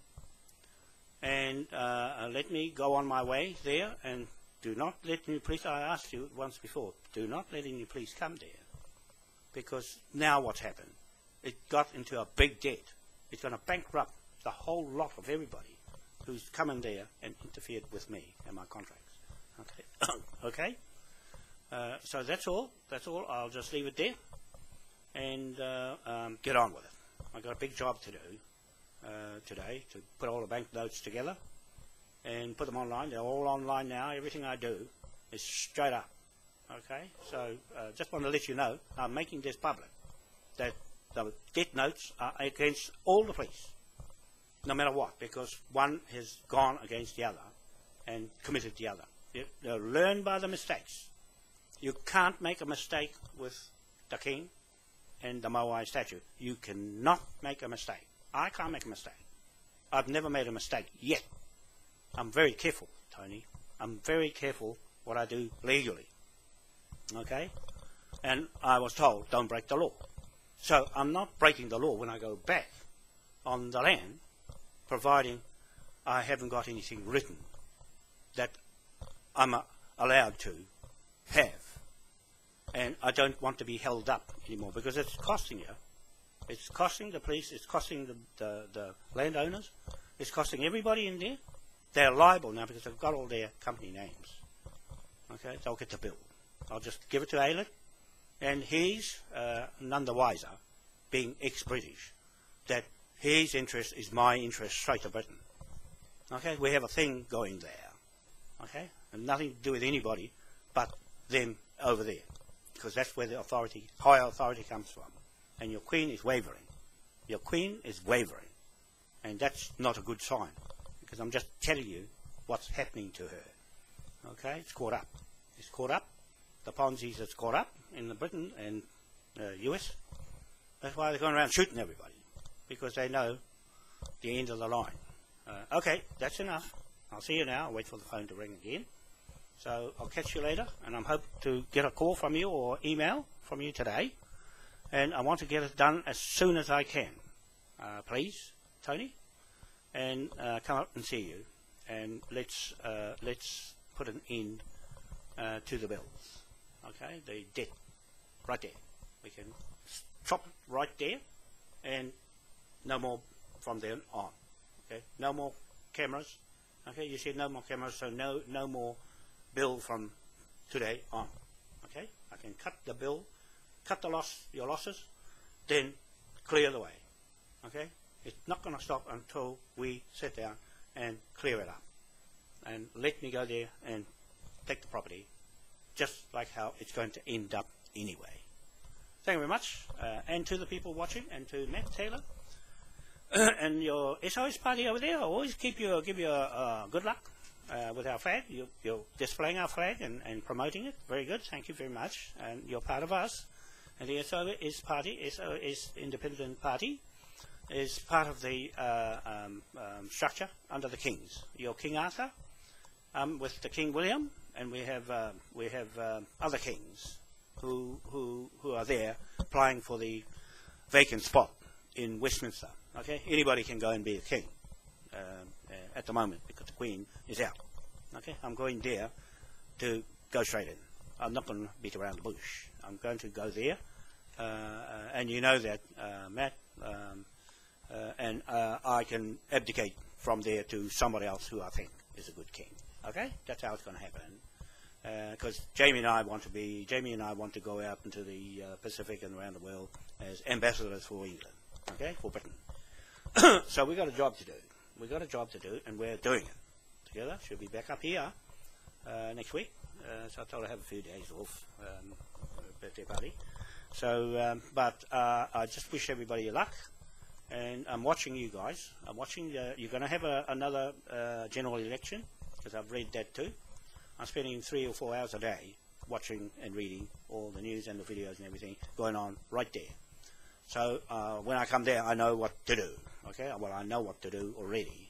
And let me go on my way there, and do not let me, please, I asked you once before, do not let any police come there, because now what's happened? It got into a big debt. It's going to bankrupt the whole lot of everybody who's come in there and interfered with me and my contracts. Okay, okay. So that's all. I'll just leave it there and get on with it. I've got a big job to do today, to put all the banknotes together and put them online. They're all online now. Everything I do is straight up. Okay, so just want to let you know, I'm making this public, that the debt notes are against all the police, no matter what, because one has gone against the other and committed the other. They'll learn by the mistakes. You can't make a mistake with the King and the Maui statue. You cannot make a mistake. I can't make a mistake. I've never made a mistake yet. I'm very careful, Tony. I'm very careful what I do legally. Okay? And I was told, don't break the law. So I'm not breaking the law when I go back on the land, providing I haven't got anything written that I'm allowed to have. And I don't want to be held up anymore, because it's costing you. It's costing the police, it's costing the landowners, it's costing everybody in there. They're liable now because they've got all their company names. Okay, they'll get the bill. I'll just give it to Aylett, and he's none the wiser, being ex-British, that his interest is my interest straight to Britain. Okay, we have a thing going there. Okay, and nothing to do with anybody but them over there, because that's where the authority, higher authority comes from. And your Queen is wavering. Your Queen is wavering. And that's not a good sign, because I'm just telling you what's happening to her. Okay, it's caught up. It's caught up. The Ponzi's is caught up in the Britain and US. That's why they're going around shooting everybody, because they know the end of the line. Okay, that's enough. I'll see you now. I'll wait for the phone to ring again. So I'll catch you later, and I'm hoping to get a call from you or email from you today. And I want to get it done as soon as I can. Please, Tony, and come up and see you, and let's put an end to the bills. Okay, the debt, right there. We can chop it right there, and no more from then on. Okay, no more cameras. Okay, you said no more cameras, so no more bill from today on. Okay, I can cut the bill, cut your losses, then clear the way. Okay, it's not going to stop until we sit down and clear it up, and let me go there and take the property, just like how it's going to end up anyway. Thank you very much, and to the people watching, and to Matt Taylor and your SOS party over there. I always give you good luck with our flag. You're displaying our flag and promoting it. Very good. Thank you very much. And you're part of us. And the SOS party, SOS Independent Party, is part of the structure under the Kings. You're King Arthur, with the King William, and we have other kings who are there applying for the vacant spot in Westminster. Okay, anybody can go and be a king at the moment because the Queen is out. Okay, I'm going there to go straight in. I'm not going to beat around the bush. I'm going to go there, and you know that, Matt, and I can abdicate from there to somebody else who I think is a good king. Okay, that's how it's going to happen. Because Jamie and I want to go out into the Pacific and around the world as ambassadors for England. Okay, for Britain. So we've got a job to do. We've got a job to do, and we're doing it together. She'll be back up here next week. So I told her to have a few days off, birthday party. So, but I just wish everybody luck. And I'm watching you guys. I'm watching. You're going to have another general election, because I've read that too. I'm spending 3 or 4 hours a day watching and reading all the news and the videos and everything going on right there. So when I come there, I know what to do. Okay, well, I know what to do already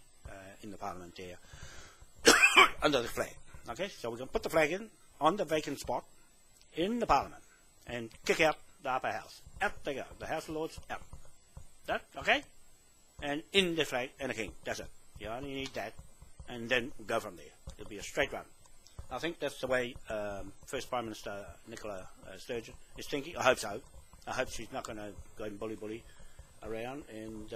in the Parliament there under the flag. Okay, so we're going to put the flag in on the vacant spot in the Parliament and kick out the upper house. Out they go. The House of Lords out. That okay? And in the flag and a king. That's it. You only need that, and then go from there. It'll be a straight run. I think that's the way First Prime Minister Nicola Sturgeon is thinking. I hope so. I hope she's not going to go and bully around and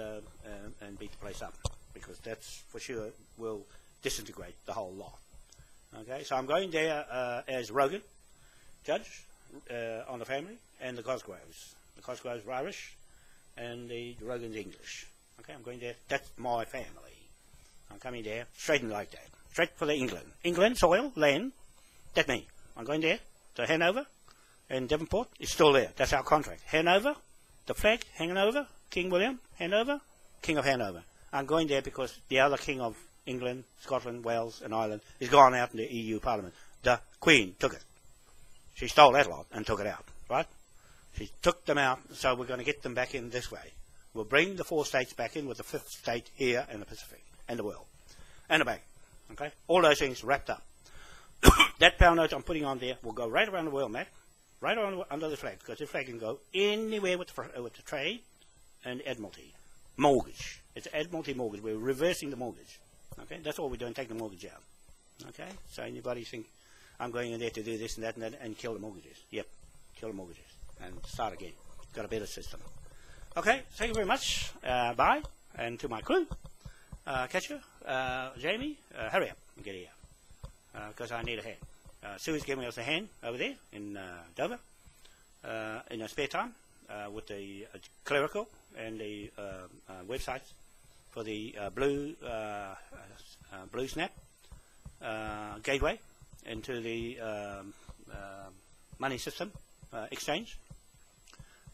beat the place up, because that's for sure will disintegrate the whole lot. Okay, so I'm going there as Rogan, judge on the family, and the Cosgroves. The Cosgroves are Irish, and the Rogan's English. Okay, I'm going there. That's my family. I'm coming there straight in like that. Straight for the England. England, soil, land, that's me. I'm going there to Hanover, and Devonport is still there. That's our contract. Hanover, the flag hanging over, King William, Hanover, King of Hanover. I'm going there because the other King of England, Scotland, Wales, and Ireland is gone out in the EU Parliament. The Queen took it. She stole that lot and took it out, right? She took them out, so we're going to get them back in this way. We'll bring the 4 states back in with the 5th state here in the Pacific and the world and the bank. Okay, all those things wrapped up. That pound note I'm putting on there will go right around the world, Matt, right around under the flag, because the flag can go anywhere with the trade and Admiralty. Mortgage. It's Admiralty mortgage. We're reversing the mortgage. Okay, that's all we're doing, take the mortgage out. Okay, so anybody think I'm going in there to do this and that and kill the mortgages? Yep, kill the mortgages and start again. Got a better system. Okay, thank you very much. Bye, and to my crew. Catch you, Jamie, hurry up and get here, because I need a hand. Sue's giving us a hand over there in Dover in her spare time with the clerical and the websites for the Blue Snap gateway into the money system exchange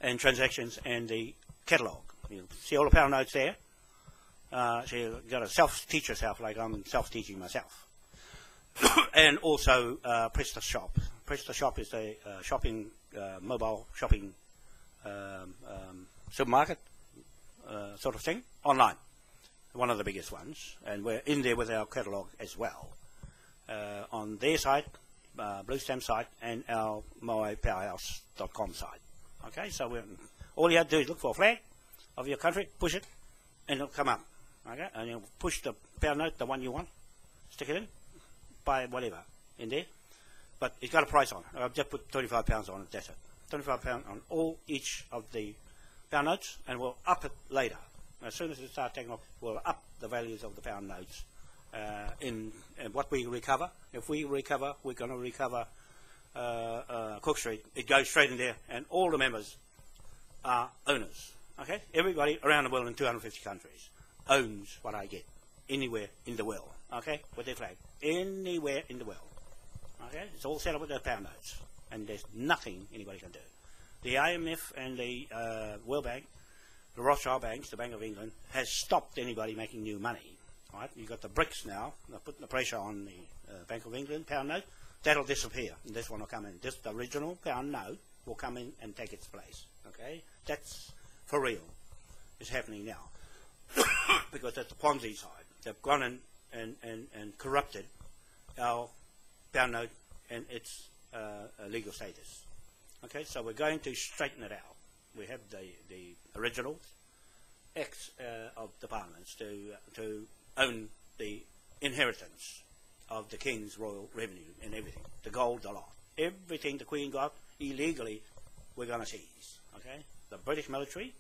and transactions and the catalogue. You see all the pound notes there. So you've got to self-teach yourself like I'm self-teaching myself. And also Presta Shop. Presta Shop is a mobile shopping supermarket sort of thing, online. One of the biggest ones. And we're in there with our catalogue as well. On their site, Blue Stamp site, and our moepowerhouse.com site. Okay, so all you have to do is look for a flag of your country, push it, and it'll come up. Okay, and you'll push the pound note, the one you want, stick it in, buy whatever in there, but it's got a price on it. I've just put £25 on it, that's it. £25 on each of the pound notes, and we'll up it later. As soon as it starts taking off, we'll up the values of the pound notes in what we recover. If we recover, we're going to recover Cook Street. It goes straight in there, and all the members are owners. Okay, everybody around the world in 250 countries owns what I get anywhere in the world. Okay, with their flag, anywhere in the world. Okay, it's all set up with those pound notes, and there's nothing anybody can do. The IMF and the World Bank, the Rothschild banks, the Bank of England, has stopped anybody making new money. Right, you've got the BRICS now. They're putting the pressure on the Bank of England pound note. That'll disappear, and this one will come in. This the original pound note will come in and take its place. Okay, that's for real. It's happening now. Because that's the Ponzi side. They've gone in and corrupted our pound note and its legal status. Okay, so we're going to straighten it out. We have the originals, acts of the parliaments to own the inheritance of the King's royal revenue and everything, the gold, the lot. Everything the Queen got illegally, we're going to seize. Okay, the British military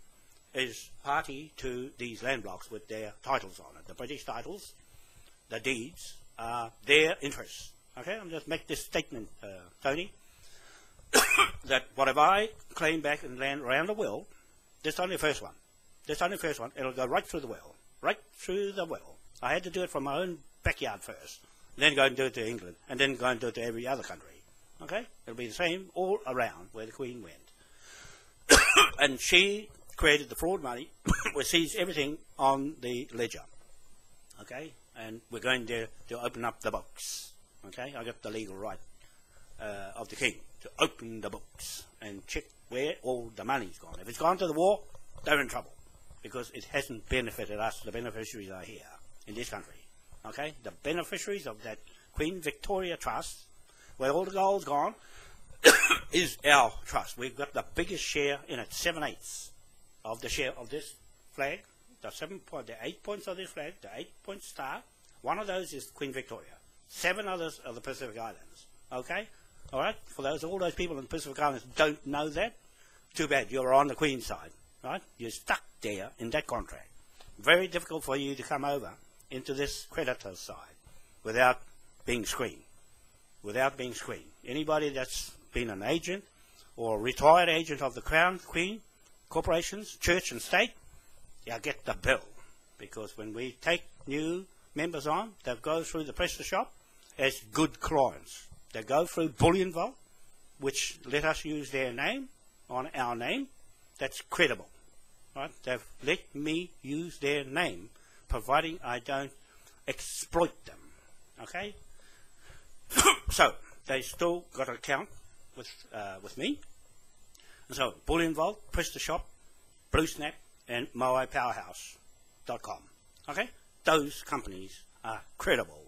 is party to these land blocks with their titles on it. The British titles, the deeds, are their interests. Okay, I'm just make this statement, Tony, that whatever I claim back in land around the world, this is only the first one. This is only the first one. It'll go right through the well. Right through the well. I had to do it from my own backyard first, then go and do it to England, and then go and do it to every other country. Okay? It'll be the same all around where the Queen went. And she created the fraud money, which sees everything on the ledger. Okay? And we're going there to open up the books. Okay? I got the legal right of the King to open the books and check where all the money's gone. If it's gone to the war, they're in trouble, because it hasn't benefited us. The beneficiaries are here in this country. Okay? The beneficiaries of that Queen Victoria Trust, where all the gold's gone, is our trust. We've got the biggest share in it, 7/8 of the share of this flag. The 8 points of this flag, the 8-point star, one of those is Queen Victoria. 7 others are the Pacific Islands. Okay? All right? For all those people in the Pacific Islands don't know that, too bad. You're on the Queen's side. Right? You're stuck there in that contract. Very difficult for you to come over into this creditor's side without being screened. Without being screened. Anybody that's been an agent or a retired agent of the Crown, Queen, corporations, church and state, you get the bill. Because when we take new members on, they go through the pressure shop as good clients. They go through Bullion Vault, which let us use their name on our name. That's credible. Right? They've let me use their name, providing I don't exploit them. Okay? So, they still got an account with me. And so, Bullion Vault, Press the Shop, Blue Snap, and moaipowerhouse.com. Okay? Those companies are credible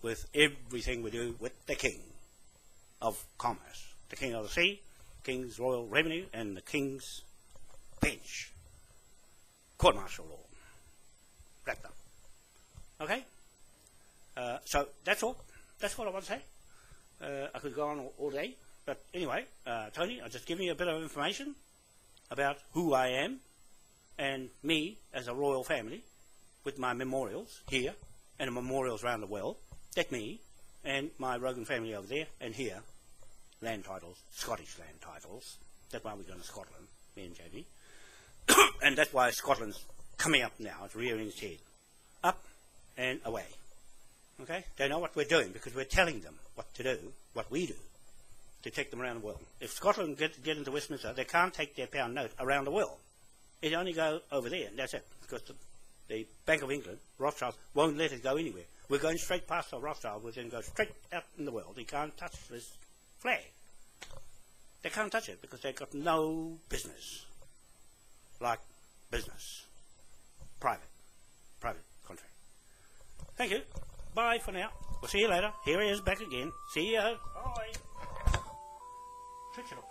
with everything we do with the King of Commerce, the King of the Sea, King's Royal Revenue, and the King's Bench. Court martial law. Wrapped up. Okay? So, that's all. That's what I want to say. I could go on all day. But anyway, Tony, I'll just give you a bit of information about who I am and me as a royal family with my memorials here and the memorials around the world. That's me and my Rogan family over there, and here, land titles, Scottish land titles. That's why we're going to Scotland, me and JB. And that's why Scotland's coming up now. It's rearing its head. Up and away. Okay? They know what we're doing because we're telling them what to do, what we do, to take them around the world. If Scotland get into Westminster, they can't take their pound note around the world. It only go over there, and that's it. Because the Bank of England, Rothschild, won't let it go anywhere. We're going straight past the Rothschild, we're going to go straight out in the world. They can't touch this flag. They can't touch it because they've got no business. Like business. Private contract. Thank you. Bye for now. We'll see you later. Here he is back again. See you. Bye. Switch it off.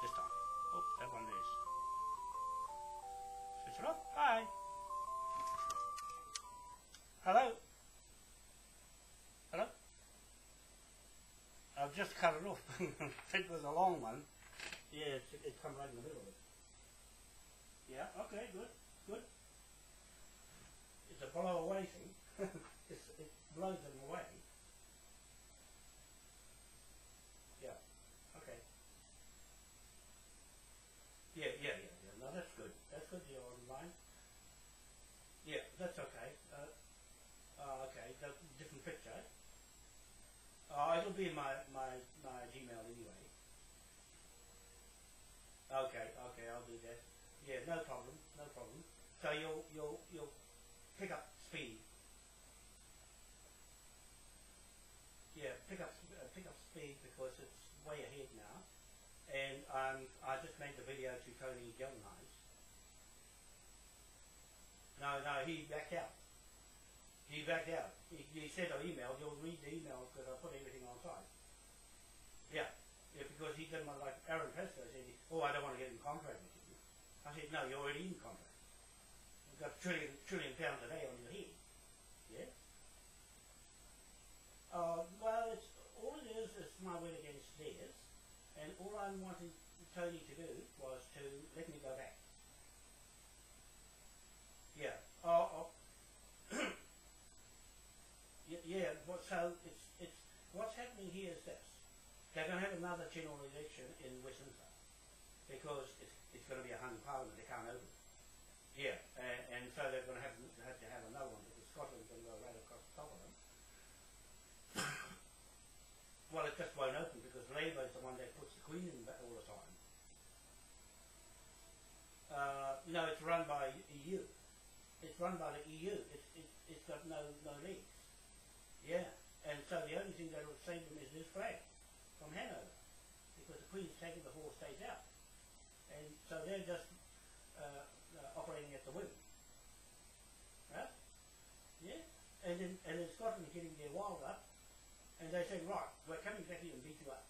This time. Oh, that one is. Switch it off. Bye. Hello? Hello? I've just cut it off. It was a long one. Yeah, it come right in the middle of it. Yeah, okay, good. It's a blow away thing. It blows them away. Yeah, okay. Yeah. No, that's good. That's good you're online. Yeah, that's okay. Okay, that's a different picture. It'll be in my Gmail anyway. Okay, I'll do that. Yeah, no problem. So you'll pick up speed. Yeah, pick up speed because it's way ahead now. And I just made the video to Tony Geldenhuys. No, he backed out. He sent an email. You'll read the email because I put everything on site. Yeah, because he didn't like said, no, you're already in contract. You've got trillion pounds a day on your head. Yeah? Well, all it is my word against theirs, and all I wanted Tony to do was to let me go back. Yeah. Yeah. So it's what's happening here is this: they're going to have another general election in Westminster because it's going to be a hung parliament. They can't open it. Yeah, and so they're going to have to have another one because Scotland's going to go right across the top of them. Well, it just won't open because Labour is the one that puts the Queen in all the time. No, it's run by EU. It's run by the EU. It's got no legs. Yeah, and so the only thing that will save them is this flag from Hanover, because the Queen's taken the 4 states out, and so they're just operating at the whim, right? Yeah, and then Scotland getting their wild up, and they say, right, we're coming back here and beat you up.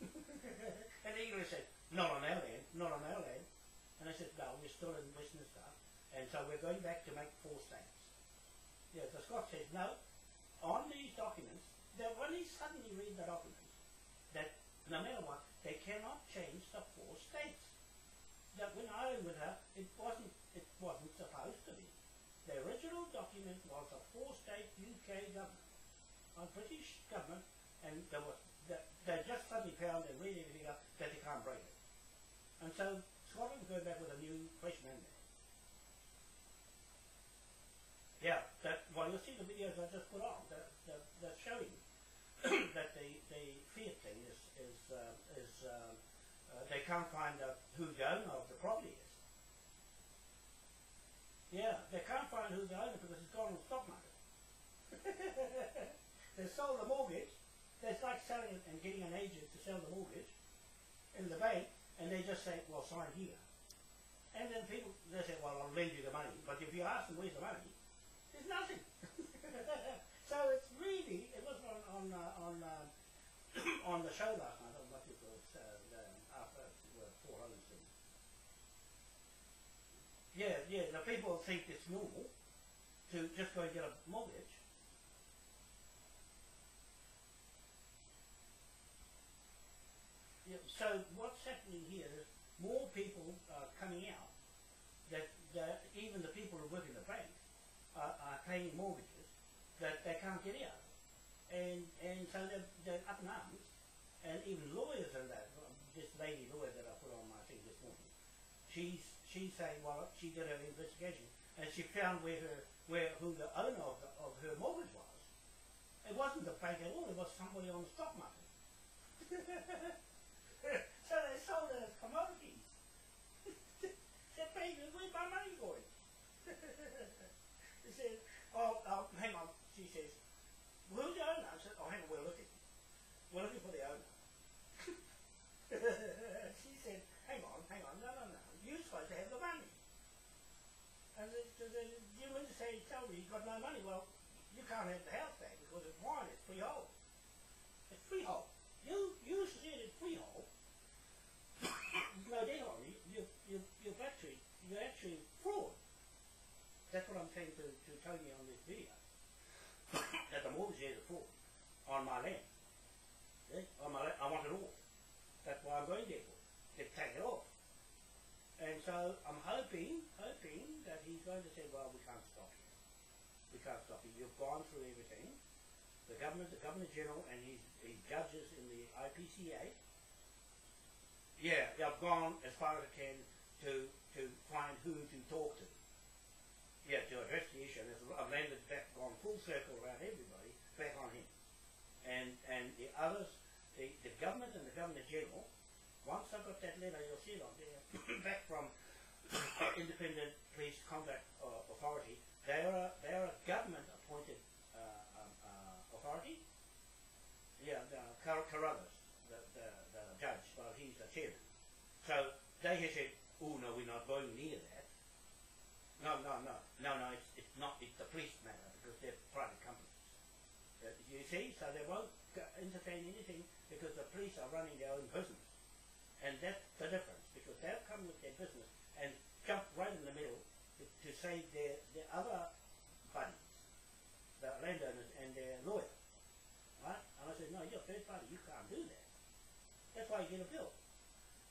And the English said, not on our land, not on our land. And I said, no, we're still in Westminster, and so we're going back to make 4 states. Yeah, the Scots said, no, on these documents, that when he suddenly read the documents, that no matter what, they cannot change the 4 states. That when I was with her, it wasn't supposed to be. The original document was a 4-state UK government, a British government, and they just suddenly found and read everything up that they can't break it. And so Scotland's going back with a new fresh mandate. Yeah, well, you'll see the videos I just put on that showing that the Fiat thing is they can't find out who the owner of the property is. Yeah, they can't find who the owner because it's gone on the stock market. They sold the mortgage. It's like selling it and getting an agent to sell the mortgage in the bank, and they just say, well, sign here. And then people, they say, well, I'll lend you the money. But if you ask them where's the money, there's nothing. So it's really, it was on the show last night, on what it was, after 400 things. Yeah, the people think it's normal to just go and get a mortgage. Yeah, so what's happening here is more people are coming out that even the people who work in the bank are paying mortgages that they can't get out. And so they're up in arms, and even lawyers and that. This lady lawyer that I put on my thing this morning, she's saying, well, she did her investigation and she found who the owner of her mortgage was. It wasn't the bank at all. It was somebody on the stock market. So they sold it as commodities. They're paying me, where's my money going? They said, oh, hang on. She says, who's the owner? I said, oh, hang on, we're looking. We're looking for the owner. She said, hang on, no. You're supposed to have the money. And you mean to say, tell me you've got no money? Well, you can't have the house back because it's mine, it's freehold. It's freehold. You said it's freehold. No debt on you. You're actually fraud. That's what I'm saying to Tony on this video. That the mortgage is a fraud on my land. Yeah? On my land, I want it all. That's why I'm going there for. To take it off. And so I'm hoping that he's going to say, well, we can't stop you. We can't stop you. You've gone through everything. The Governor General and his judges in the IPCA. Yeah, they've gone as far as they can to find who to talk to. Yeah, to address the issue. I've landed back, gone full circle around everybody, back on him. And the others, the government and the Governor General, once I've got that letter, you'll see it on there, back from Independent Police Conduct Authority. They're a government-appointed authority. Yeah, Carruthers, the judge, well, he's the chairman. So they have said, oh no, we're not going near that. No, it's not, it's the police matter because they're private companies. You see, so they won't entertain anything because the police are running their own business. And that's the difference, because they'll come with their business and jumped right in the middle to save their other buddies, the landowners and their lawyer. Right? And I said, no, you're third party, you can't do that. That's why you get a bill.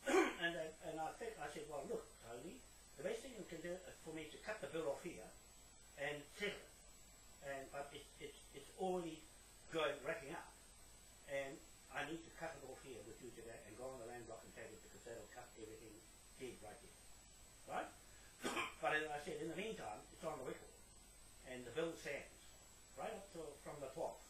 and I said, well, look, Tony, the best thing you can do is for me to cut the bill off here and settle it. But it's already racking up. And I need to cut it off here with you today and go on the land block and take it because that'll cut everything dead right there. Right? But as I said, in the meantime, it's on the record. And the bill stands. Right up to from the 12th.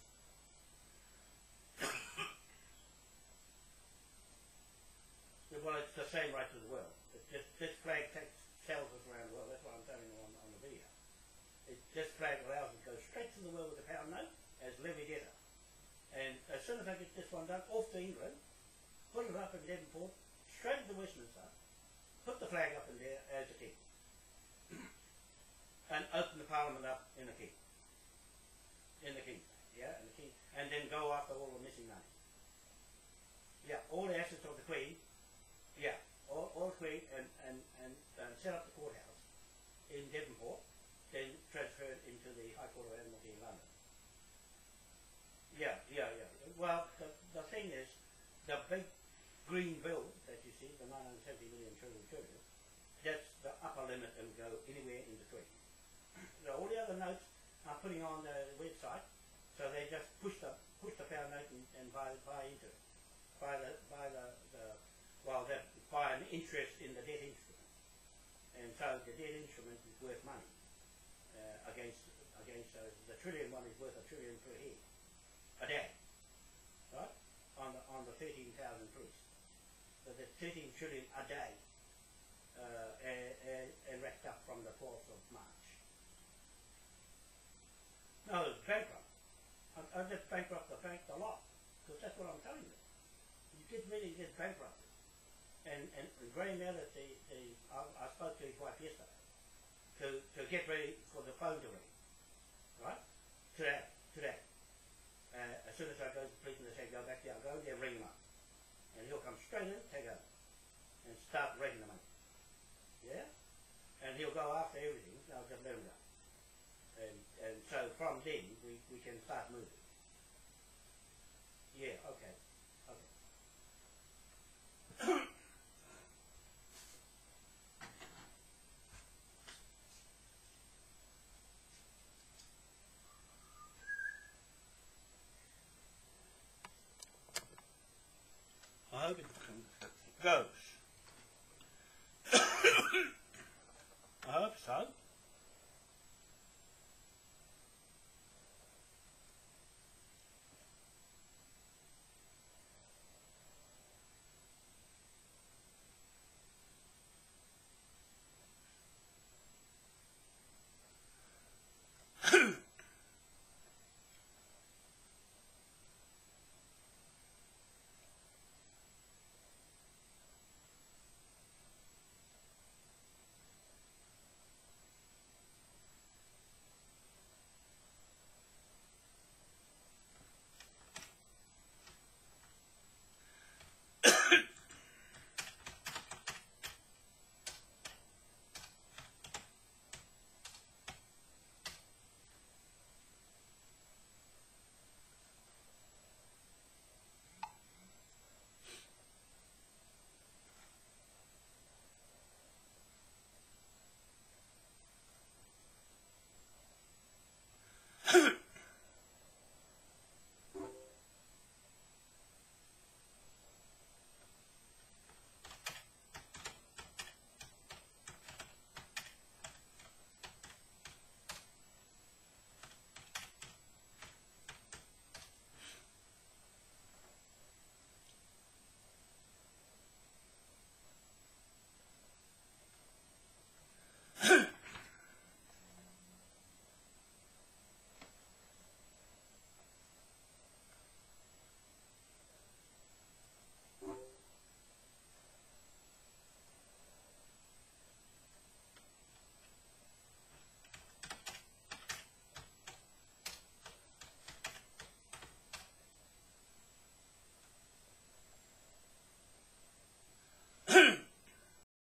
Well, it's the same right to the world. This flag sells us around the world. That's what I'm telling you on the video. This flag allows it to go straight to the world with a pound note as levy debtor. And as soon as I get this one done, off to England, put it up in Devonport, straight to Westminster, put the flag up in there as a king. And open the Parliament up in the king. In the king. Yeah, in the king. And then go after all the missing money. Yeah, all the assets of the Queen. Yeah, all Queen and set up the courthouse in Devonport, then transferred into the High Court of Admiralty in London. Yeah. Well, the thing is, the big green bill that you see, the 970 million trillion, that's the upper limit and go anywhere in between. So all the other notes are putting on the website, so they just push the pound note and buy into it, buy an interest in the debt instrument, and so the debt instrument is worth money against the trillion one is worth $1 trillion per head a day, right? On the 13,000 priests, so that's 13 trillion a day, and racked up from the 12th of March. No, it's bankrupt. I just bankrupt the bank a lot, because that's what I'm telling you. You really get bankrupted. And Graham Elliott, I spoke to his wife yesterday to get ready for the phone to ring, right? Today. As soon as I go to the police and they say go back there, I'll go there, ring him up, and he'll come straight in, take over, and start raiding the money. Yeah, and he'll go after everything. I'll just let him go, and so from then we can start moving. Yeah. Okay. I hope it goes.